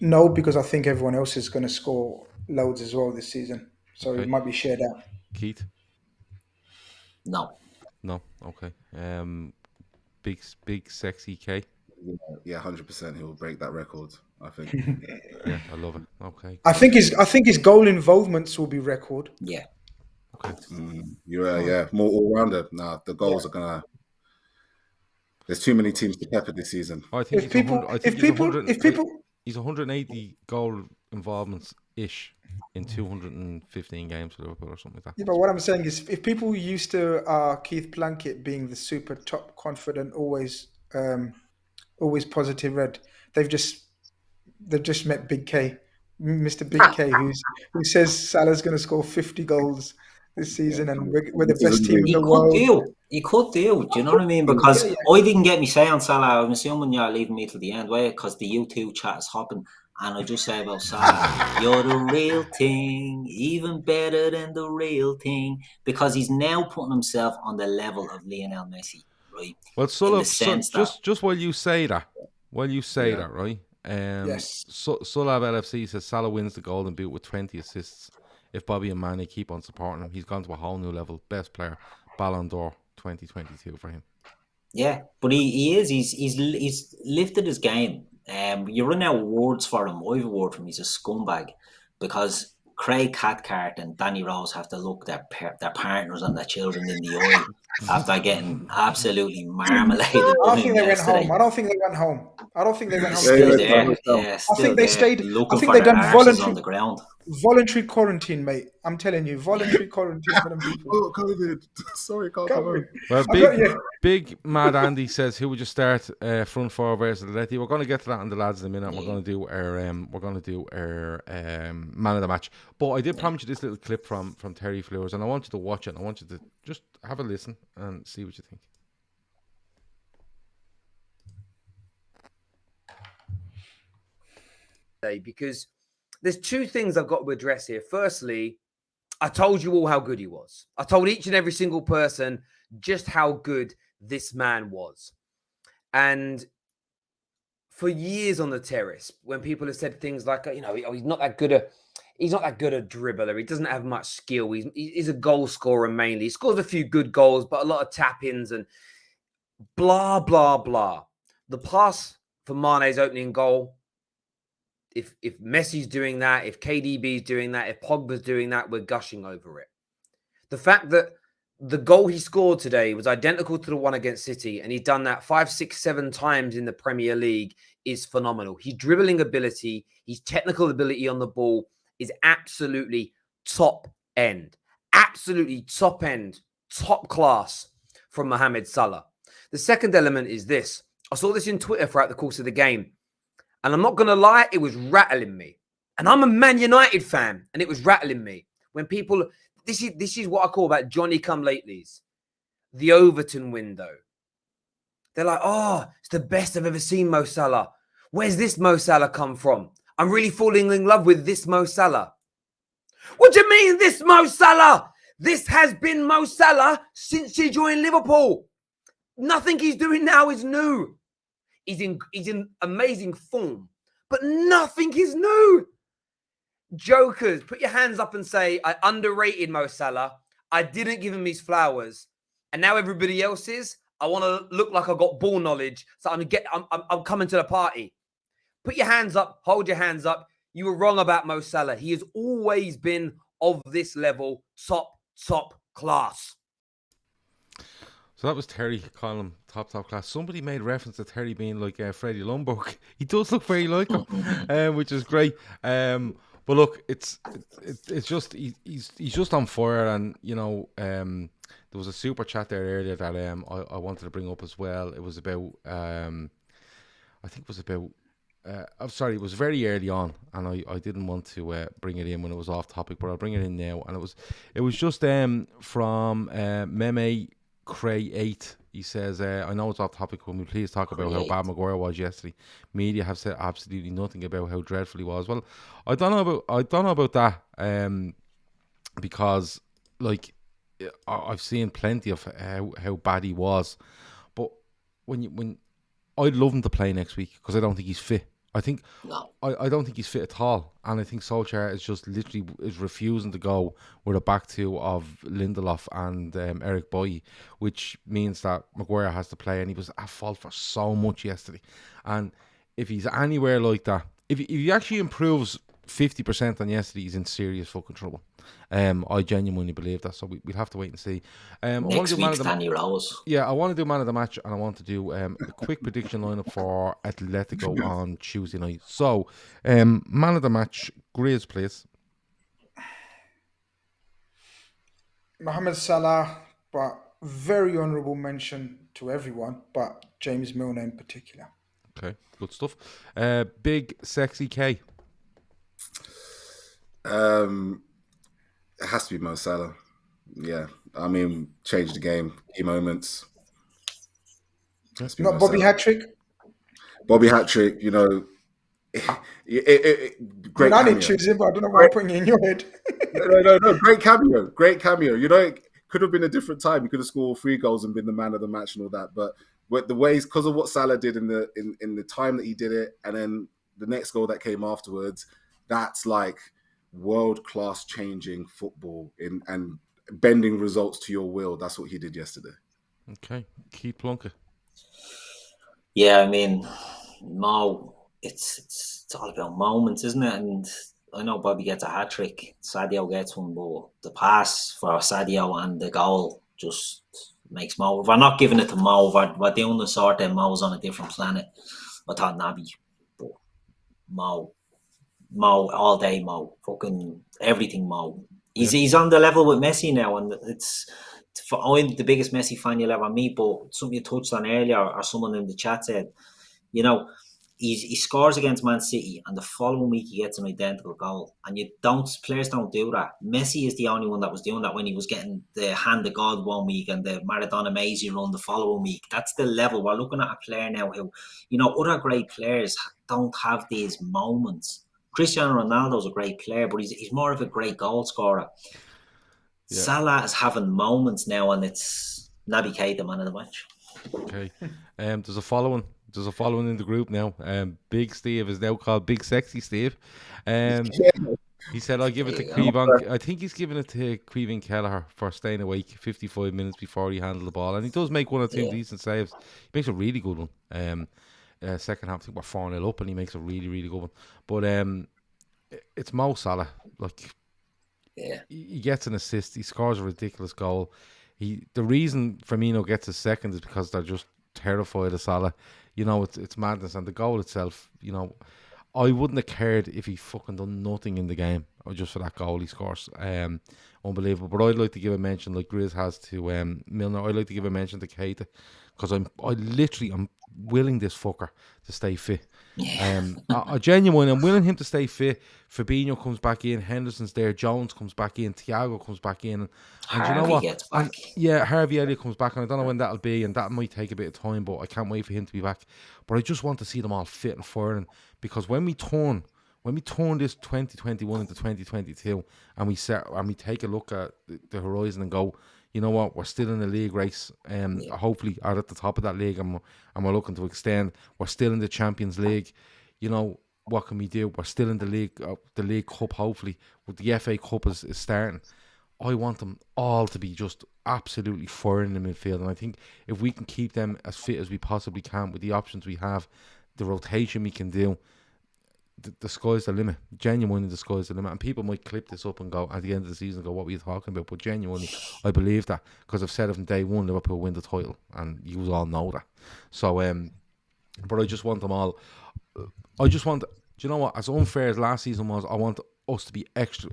No, because I think everyone else is going to score loads as well this season. So it might be shared out. Keith? No. No, okay. Big sexy K? Yeah, 100%. He'll break that record, I think. Yeah, I love it. Okay. I think his goal involvements will be record. Yeah. Okay. Yeah. More all-rounder. Nah, the goals are going to... There's too many teams to pepper this season. I think he's 180 goal involvements-ish in 215 games for Liverpool or something like that. Yeah, but what I'm saying is, if people used to Keith Plunkett being the super top confident, always positive red, they've just met Big K, Mr. Big K, who says Salah's going to score 50 goals this season, and we're the best team in the world. He could do. Do you know what I mean? Because I didn't get me say on Salah. I'm assuming you're leaving me till the end, way, because the U2 chat is hopping. And I just say about Salah, you're the real thing, even better than the real thing, because he's now putting himself on the level of Lionel Messi, right? Well, Salah, just while you say that, right? Yes. Salah of LFC says Salah wins the Golden Boot with 20 assists. If Bobby and Manny keep on supporting him, he's gone to a whole new level. Best player, Ballon d'Or 2022 for him. Yeah, but he is. He's lifted his game. You run out of words for him. I have a word for him. He's a scumbag, because Craig Cathcart and Danny Rose have to look their partners and their children in the eye after getting absolutely marmaladed. I don't think they went home. Still there. Yeah, I think they stayed. Looking I think for they done voluntary on the ground. Voluntary quarantine, mate. I'm telling you, voluntary quarantine for them people. Oh, COVID. Sorry, can't come home. Well, big Mad Andy says, who would you start front four versus Atleti? We're going to get to that on the lads in a minute. We're going to do our man of the match. But I did promise you this little clip from Terry Flowers, and I want you to watch it. And I want you to just have a listen and see what you think. Because there's two things I've got to address here. Firstly, I told you all how good he was. I told each and every single person, just how good this man was. And for years on the terrace, when people have said things like, he's not that good a dribbler. He doesn't have much skill. He's a goal scorer mainly. He scores a few good goals, but a lot of tap-ins and blah, blah, blah. The pass for Mane's opening goal, if Messi's doing that, if KDB's doing that, if Pogba's doing that, we're gushing over it. The fact that the goal he scored today was identical to the one against City, and he's done that 5, 6, 7 times in the Premier League is phenomenal. His dribbling ability, his technical ability on the ball is absolutely top end. Absolutely top end, top class from Mohamed Salah. The second element is this. I saw this in Twitter throughout the course of the game, and I'm not going to lie, it was rattling me. And I'm a Man United fan, and it was rattling me. When people... This is what I call about Johnny-come-latelys. The Overton window. They're like, oh, it's the best I've ever seen Mo Salah. Where's this Mo Salah come from? I'm really falling in love with this Mo Salah. What do you mean, this Mo Salah? This has been Mo Salah since he joined Liverpool. Nothing he's doing now is new. He's in amazing form, but nothing is new. Jokers, put your hands up and say, I underrated Mo Salah. I didn't give him his flowers. And now everybody else is. I want to look like I got ball knowledge. So I'm coming to the party. Put your hands up. Hold your hands up. You were wrong about Mo Salah. He has always been of this level. Top class. So that was Terry calling him top class. Somebody made reference to Terry being like Freddie Lumberg. He does look very like him, which is great. But look, it's just he's just on fire, and there was a super chat there earlier that I wanted to bring up as well. It was about it was very early on, and I didn't want to bring it in when it was off topic, but I'll bring it in now. And it was just from Meme Cray 8. He says, I know it's off topic, but will we please talk about how bad Maguire was yesterday? Media have said absolutely nothing about how dreadful he was. Well, I don't know about that, because I've seen plenty of how bad he was. But when I'd love him to play next week, because I don't think he's fit. I don't think he's fit at all, and I think Solskjaer is just literally refusing to go with a back two of Lindelof and Eric Boye, which means that Maguire has to play, and he was at fault for so much yesterday. And if he's anywhere like that, if he actually improves 50% on yesterday, he's in serious fucking trouble. I genuinely believe that, so we'll have to wait and see. Next week's Danny Rose. Yeah, I want to do man of the match, and I want to do a quick prediction lineup for Atletico on Tuesday night. So, man of the match, Grizz, please. Mohamed Salah, but very honourable mention to everyone, but James Milner in particular. Okay, good stuff. Big Sexy K. It has to be Mo Salah. Yeah, I mean, change the game, key moments. Not Bobby Hattrick. Bobby Hattrick, great. I didn't choose him, but I don't know why I'm putting it in your head. No, great cameo. It could have been a different time. He could have scored 3 goals and been the man of the match and all that. But with the ways, because of what Salah did in the time that he did it, and then the next goal that came afterwards, that's like world-class changing football and bending results to your will. That's what he did yesterday. Okay, Keith Plunkett. Yeah, I mean, Mo, it's all about moments, isn't it? And I know Bobby gets a hat-trick, Sadio gets one, but the pass for Sadio and the goal just makes Mo. If we're not giving it to Mo, we're doing the sort that Mo's on a different planet. I thought Naby, but Mo, all day Mo, fucking everything Mo. He's on the level with Messi now, and I'm the biggest Messi fan you'll ever meet. But something you touched on earlier, or someone in the chat said, he scores against Man City, and the following week he gets an identical goal, and players don't do that. Messi is the only one that was doing that when he was getting the hand of God one week and the Maradona Maisie run the following week. That's the level we're looking at a player now who, other great players don't have these moments. Cristiano Ronaldo's a great player, but he's more of a great goal scorer. Yeah. Salah is having moments now, and it's Naby Keita, man of the match. Okay. There's a following. There's a following in the group now. Big Steve is now called Big Sexy Steve. He said, "I'll give it to Queevon." I think he's giving it to Queevon Kelleher for staying awake 55 minutes before he handled the ball, and he does make one or two decent saves. He makes a really good one. Second half, I think we're 4-0 up, and he makes a really, really good one. But it's Mo Salah. Like, he gets an assist. He scores a ridiculous goal. The reason Firmino gets a second is because they're just terrified of Salah. You know, it's madness, and the goal itself, you know, I wouldn't have cared if he fucking done nothing in the game or just for that goal he scores. Unbelievable. But I'd like to give a mention, like Grizz has to Milner. I'd like to give a mention to Keita, because I'm willing this fucker to stay fit. I genuinely, I'm willing him to stay fit. Fabinho comes back in, Henderson's there, Jones comes back in, Thiago comes back in, and Harvey you know what? gets back. Harvey Elliott comes back, and I don't know when that'll be, and that might take a bit of time, but I can't wait for him to be back. But I just want to see them all fit and firing, because when we turn this 2021 into 2022, and we take a look at the horizon and go, you know what, we're still in the league race, hopefully are at the top of that league, and we're looking to extend. We're still in the Champions League. You know, what can we do? We're still in the League Cup, hopefully. With the FA Cup is starting. I want them all to be just absolutely firing in the midfield, and I think if we can keep them as fit as we possibly can with the options we have, the rotation we can do, the sky's the limit. Genuinely, the sky's the limit. And people might clip this up and go at the end of the season, go, what were you talking about? But genuinely, I believe that, because I've said it from day one, Liverpool win the title, and you all know that. So, but I just want them all. Do you know what? As unfair as last season was, I want us to be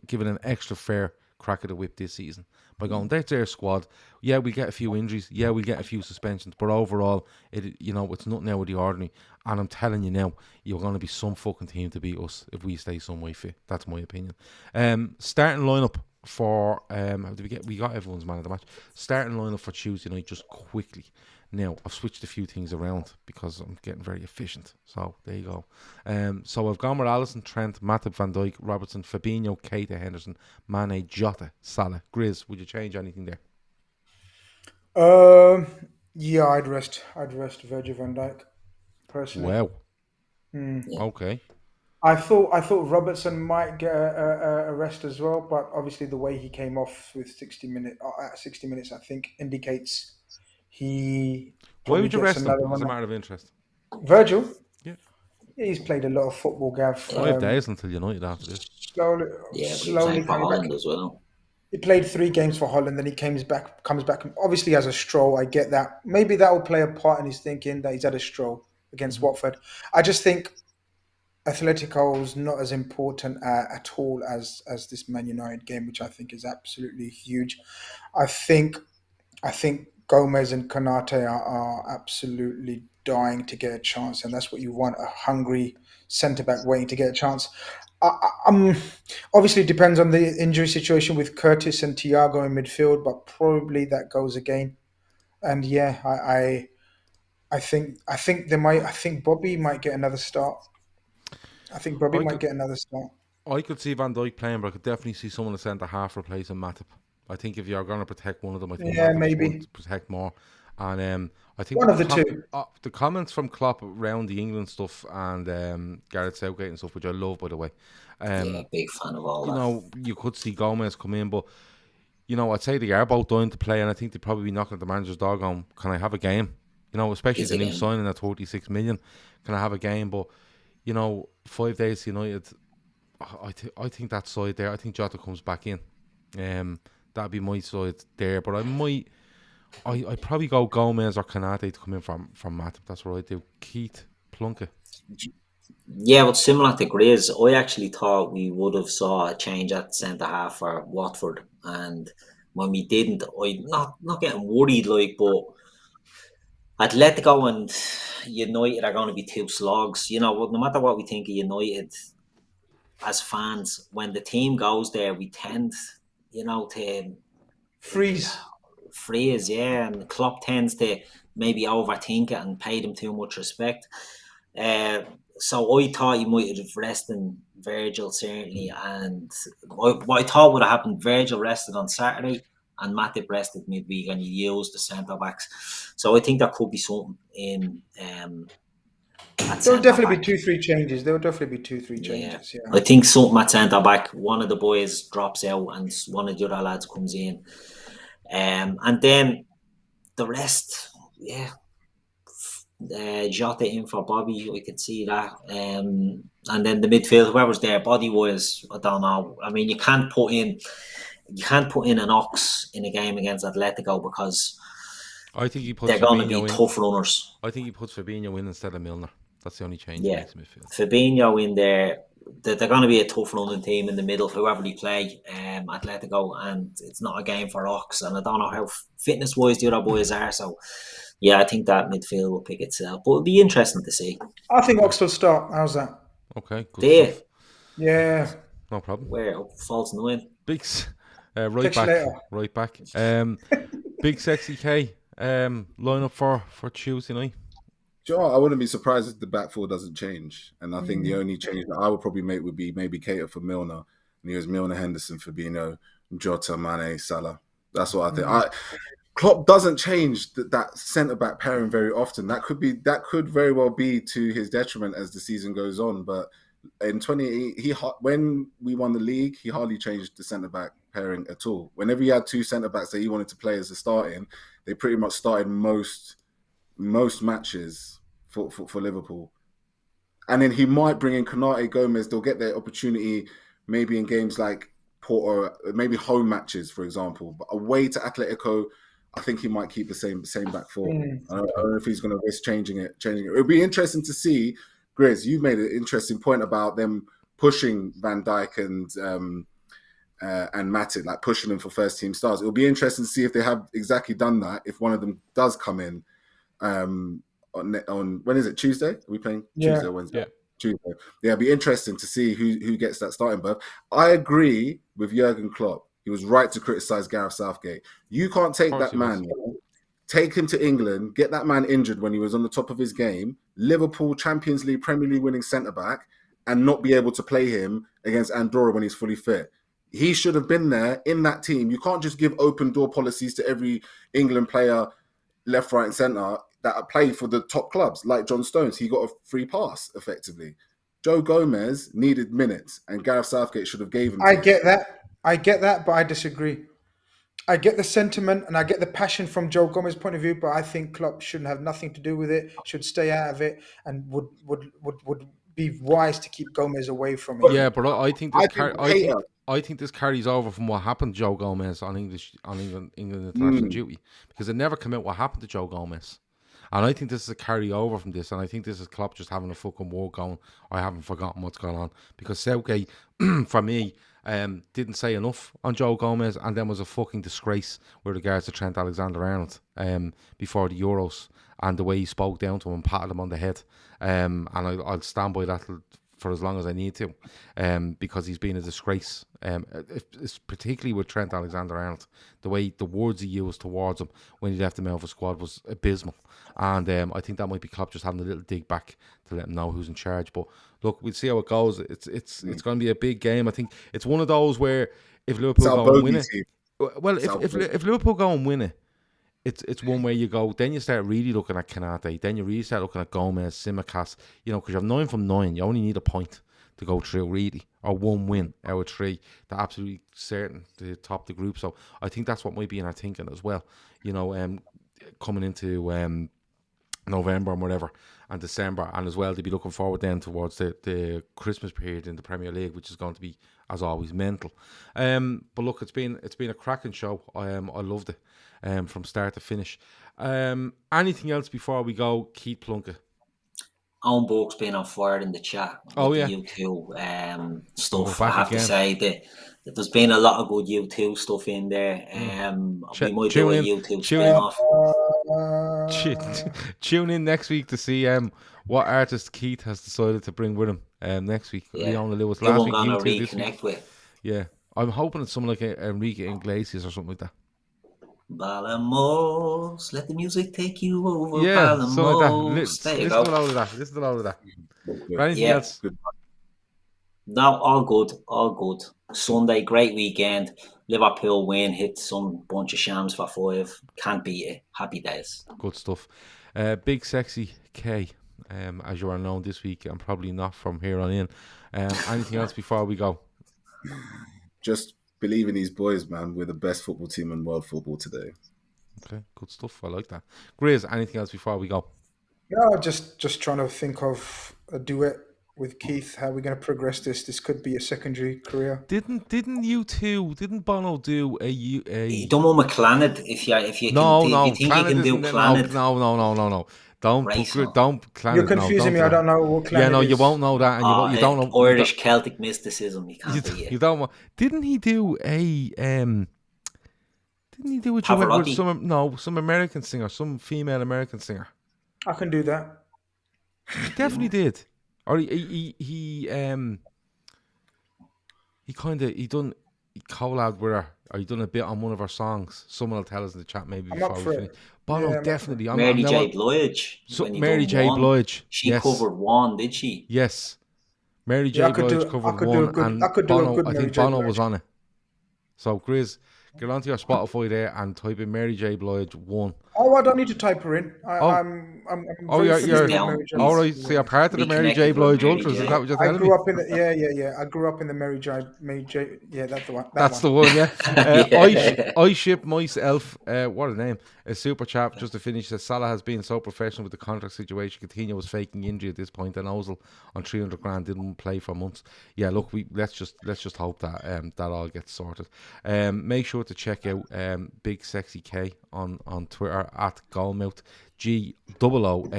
given an extra fair crack at the whip this season by going, that's their squad. Yeah, we get a few injuries. Yeah, we get a few suspensions. But overall, it's nothing out of the ordinary. And I'm telling you now, you're going to be some fucking team to beat us if we stay some way fit. That's my opinion. Starting lineup for we got everyone's man of the match. Starting lineup for Tuesday night, just quickly. Now, I've switched a few things around because I'm getting very efficient. So, there you go. So, I've gone with Alisson, Trent, Matip, Van Dijk, Robertson, Fabinho, Keita, Henderson, Mane, Jota, Salah. Grizz, would you change anything there? Yeah, I'd rest Virgil van Dijk, personally. Wow. Okay. I thought Robertson might get a rest as well, but obviously the way he came off with 60 minutes, I think indicates he. Why would you rest him? As a matter of interest. Virgil? Yeah. He's played a lot of football, Gav. 5 days until United after this. Slowly for Holland as well. He played 3 games for Holland, then he comes back. Obviously, as a stroll, I get that. Maybe that will play a part in his thinking that he's had a stroll against Watford. I just think Atletico is not as important at all as this Man United game, which I think is absolutely huge. I think Gomez and Konate are absolutely dying to get a chance, and that's what you want, a hungry centre-back waiting to get a chance. Obviously, it depends on the injury situation with Curtis and Thiago in midfield, but probably that goes again. And yeah, I think Bobby might get another start. I could see Van Dijk playing, but I could definitely see someone in the centre half replacing Matip. I think if you're going to protect one of them, I think maybe protect more. And I think one of the two. The comments from Klopp around the England stuff and Gareth Southgate and stuff, which I love, by the way. Big fan of all that. You know, you could see Gomez come in, but you know, I'd say they are both dying to play, and I think they'd probably be knocking at the manager's door going, can I have a game? You know, especially the new signing at 36 million. Can I have a game? But you know, 5 days to United, I think that side there, I think Jota comes back in. That'd be my side there. But I'd probably go Gomez or Konate to come in from Matip. That's what I do. Keith, Plunkett. Yeah, but similar to Grizz, I actually thought we would have saw a change at centre half for Watford, and when we didn't, I not getting worried but Atletico and United are going to be 2 slogs. You know, no matter what we think of United as fans, when the team goes there, we tend, to freeze. Yeah, and Klopp tends to maybe overthink it and pay them too much respect. So I thought you might have rested Virgil, certainly, and what I thought would have happened, Virgil rested on Saturday, and Matip rested midweek, and you use the centre backs. So I think there could be something in at There'll definitely centre-back. be 2-3 changes. There will definitely be 2-3 changes. Yeah. I think something at centre back. One of the boys drops out, and one of the other lads comes in, and then the rest, Jota in for Bobby, I could see that, and then the midfield, whoever's there, body wise, I don't know. I mean, you can't put in an Ox in a game against Atletico because I think he puts they're going to Fabinho be in. tough runners. I think he puts Fabinho in instead of Milner. That's the only change he makes in midfield. Fabinho in there. They're going to be a tough running team in the middle, whoever they play, Atletico, and it's not a game for Ox, and I don't know how fitness wise the other boys are, so I think that midfield will pick itself, but it'll be interesting to see. I think Ox will start. How's that? Okay, good There. stuff. Yeah. No problem. Where? False 9. Bigs, right Catch you back. later. Right back. Big Sexy K, line up for Tuesday night. Sure, I wouldn't be surprised if the back four doesn't change. And I think the only change that I would probably make would be maybe Keita for Milner. And he was Milner, Henderson, Fabinho, Jota, Mane, Salah. That's what I think. Klopp doesn't change that centre-back pairing very often. That could very well be to his detriment as the season goes on. But in 2018, when we won the league, he hardly changed the centre-back pairing at all. Whenever he had two centre-backs that he wanted to play as a starting, they pretty much started most matches for Liverpool. And then he might bring in Konate, Gomez. They'll get their opportunity maybe in games like Porto, maybe home matches, for example. But away to Atletico, I think he might keep the same back four. I don't know if he's going to risk changing it. It'll be interesting to see. Grizz, you made an interesting point about them pushing Van Dijk and Matip, like pushing them for first team stars. It'll be interesting to see if they have exactly done that. If one of them does come in on when is it, Tuesday? Are we playing Tuesday or Wednesday? Yeah. Tuesday. Yeah, it'll be interesting to see who gets that starting berth. I agree with Jurgen Klopp. He was right to criticize Gareth Southgate. You can't take that man, take him to England, get that man injured when he was on the top of his game, Liverpool, Champions League, Premier League winning centre-back, and not be able to play him against Andorra when he's fully fit. He should have been there in that team. You can't just give open door policies to every England player, left, right, and centre that play for the top clubs, like John Stones. He got a free pass, effectively. Joe Gomez needed minutes, and Gareth Southgate should have gave him. I get that, but I disagree. I get the sentiment and I get the passion from Joe Gomez's point of view, but I think Klopp shouldn't have nothing to do with it, should stay out of it, and would be wise to keep Gomez away from it. Yeah, but I think this carries over from what happened to Joe Gomez on England international duty, because it never came out what happened to Joe Gomez. And I think this is a carryover from this, and I think this is Klopp just having a fucking war going. I haven't forgotten what's going on, because Southgate, for me, didn't say enough on Joe Gomez, and then was a fucking disgrace with regards to Trent Alexander-Arnold before the Euros, and the way he spoke down to him and patted him on the head. And I'll stand by that for as long as I need to, because he's been a disgrace. It's particularly with Trent Alexander-Arnold, the words he used towards him when he left him out of the squad was abysmal. And I think that might be Klopp just having a little dig back to let him know who's in charge. But look, we'll see how it goes. It's going to be a big game. I think it's one of those where if Liverpool go and win it, if Liverpool go and win it, it's one where you go, then you start really looking at Konate, then you really start looking at Gomez, Tsimikas, because you have 9 from 9. You only need a point to go through, really, or one win out of 3 to absolutely certain to top the group. So I think that's what might be in our thinking as well, coming into November and whatever, and December, and as well to be looking forward then towards the Christmas period in the Premier League, which is going to be, as always, mental. But look, it's been a cracking show. I loved it from start to finish. Anything else before we go, Keith Plunkett? Own Book's been on fire in the chat. Oh, yeah. The U2 stuff. Back I have again. to say that there's been a lot of good U2 stuff in there. We might do a YouTube spin-off. Tune in next week to see what artist Keith has decided to bring with him next week. Leona Lewis last week. Going to U2 this reconnect week. with. Yeah, I'm hoping it's someone like Enrique Iglesias or something like that. Balamos, let the music take you over. Yeah, Balamos. something like that. There you Listen go. to a load of that. Anything else? Good. No, all good, all good. Sunday, great weekend. Liverpool win, hit some bunch of shams for 5. Can't beat it. Happy days. Good stuff. Big Sexy K, as you are known this week, and probably not from here on in. Anything else before we go? Just believe in these boys, man. We're the best football team in world football today. Okay, good stuff. I like that. Grizz, anything else before we go? No, just trying to think of a duet with Keith. How are we going to progress this? This could be a secondary career. Didn't you two? Didn't Bono do a? You don't want McLaren if you No, can, if you no, think you Planet can do isn't it? Planet. No. Don't Right, so- don't Planet. You're confusing me. I don't know what clan Yeah, no, it you is. won't know that, and you don't know Irish Celtic mysticism. You can't beat You it. don't. Didn't he do a? Didn't he do a duet with Pavarotti? some American singer, some female American singer? I can do that. He definitely did. Or he collabed with her. Or he done a bit on one of her songs. Someone will tell us in the chat maybe I'm before up we for finish. it. Bono, Yeah, I'm up definitely. Mary J. Blige. when he Mary done J. One. Blige. She Yes. covered One, did she? Yes. Mary J. Yeah, I could Blige do- I covered could do a one, good- and I could do a Bono. good I Mary think J. Bono Blige. was on it. So, Grizz, get onto your Spotify there and type in Mary J. Blige 1. Oh, I don't need to type her in. Oh. I'm Oh, very you're familiar with down. Mary J. all right. So you're part of the Mary J. Reconnected with Blige Mary Ultras. J. Is that what you're I telling grew me? up in the yeah. I grew up in the Mary J. Yeah, that's the one. That's the one. one, yeah. Yeah. I ship myself, what a name, a super chap just to finish. Says Salah has been so professional with the contract situation. Coutinho was faking injury at this point, and Ozil on 300 grand didn't play for months. Yeah, look, let's just hope that that all gets sorted. Make sure to check out Big Sexy K on Twitter at Goalmouth. GOOALMOUTH.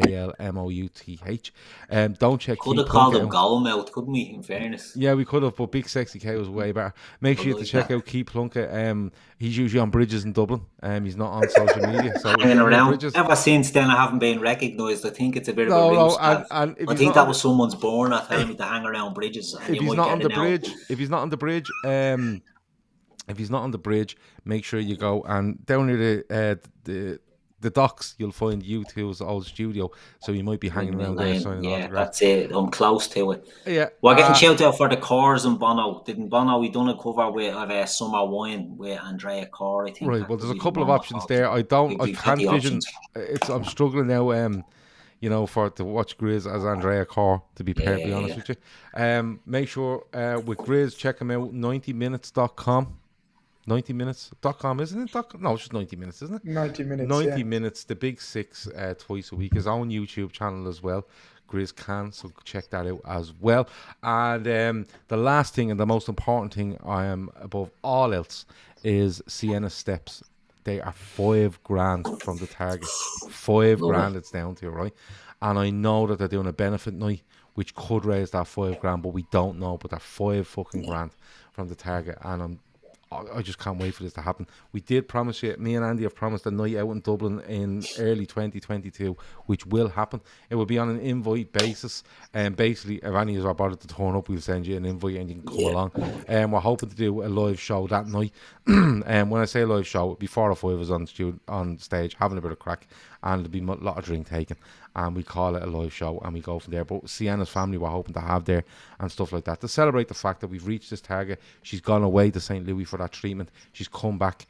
Don't check. Could Keith have called Plunkett him out. Goalmouth, couldn't we? In fairness. Yeah, we could have, but Big Sexy K was way better. Make sure you have to check out Keith Plunkett. He's usually on Bridges in Dublin. He's not on social media. So if Hanging you're on around. Bridges, Ever since then, I haven't been recognised. I think it's a bit of a no, ruse. and if I he's think not that on was someone's burner telling me to hang around Bridges. And if you he's might not get on it the now. bridge, if he's not on the bridge, make sure you go and down near the docks. You'll find U2's old studio, so you might be hanging around there signing Yeah, autographs. that's it. I'm close to it. Yeah, We're getting shouted out for the Cores and Bono. Didn't Bono? We done a cover with of Summer Wine with Andrea Core. I think. right. That Well, could there's a be the couple of one we're options talking. there. I We've got can't the vision. options. I'm struggling now. To watch Grizz as Andrea Core, to be perfectly honest with you. Make sure with Grizz, check him out, 90minutes.com. 90minutes.com, isn't it? No, it's just 90 minutes, isn't it? 90 minutes. 90 yeah. minutes, the Big Six, twice a week. His own YouTube channel as well, Grizz Can, so check that out as well. And the last thing and the most important thing above all else is Sienna Steps. They are $5,000 from the target. $5,000 it's down to, right? And I know that they're doing a benefit night, which could raise that $5,000, but we don't know. But they're $5,000 from the target, and I just can't wait for this to happen. We did promise you, me and Andy have promised a night out in Dublin in early 2022, which will happen. It will be on an invite basis, and basically, if any of us are bothered to turn up, we'll send you an invite and you can come along. We're hoping to do a live show that night. And when I say live show, before the 5 is on stage, having a bit of crack, and there'll be a lot of drink taken, and we call it a live show, and we go from there. But Sienna's family we're hoping to have there and stuff like that to celebrate the fact that we've reached this target. She's gone away to St. Louis for that treatment. She's come back.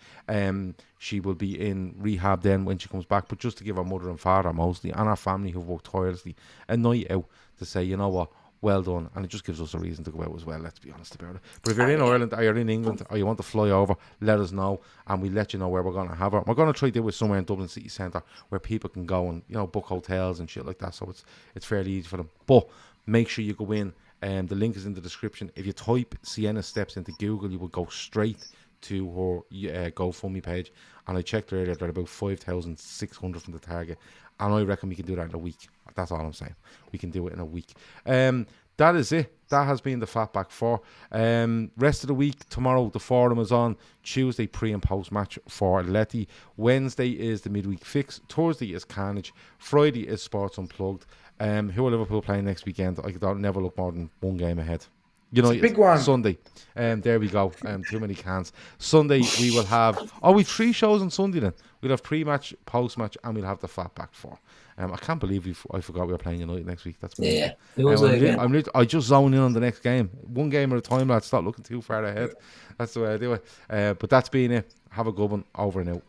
She will be in rehab then when she comes back, but just to give her mother and father mostly and our family who've worked tirelessly a night out to say, you know what, well done. And it just gives us a reason to go out as well, let's be honest about it. But if you're in Ireland or you're in England or you want to fly over, let us know and we'll let you know where we're going to have her. We're going to try to do it somewhere in Dublin City Centre where people can go and, book hotels and shit like that, so it's fairly easy for them. But make sure you go in, the link is in the description. If you type Sienna Steps into Google, you will go straight to her GoFundMe page, and I checked earlier, they're about 5,600 from the target, and I reckon we can do that in a week. That's all I'm saying. We can do it in a week. That is it. That has been the Fatback 4. Rest of the week, tomorrow the forum is on. Tuesday, pre and post match for Letty. Wednesday is the midweek fix. Thursday is Carnage. Friday is Sports Unplugged. Who are Liverpool playing next weekend? I could never look more than one game ahead. United, big one. Sunday. There we go. Too many cans. Sunday we will have. Oh, we've 3 shows on Sunday then. We'll have pre-match, post-match, and we'll have the Fatback 4. I can't believe I forgot we were playing United next week. That's Yeah. Who was it again? I just zone in on the next game. One game at a time, lads. Stop looking too far ahead. That's the way I do it. But that's been it. Have a good one. Over and out.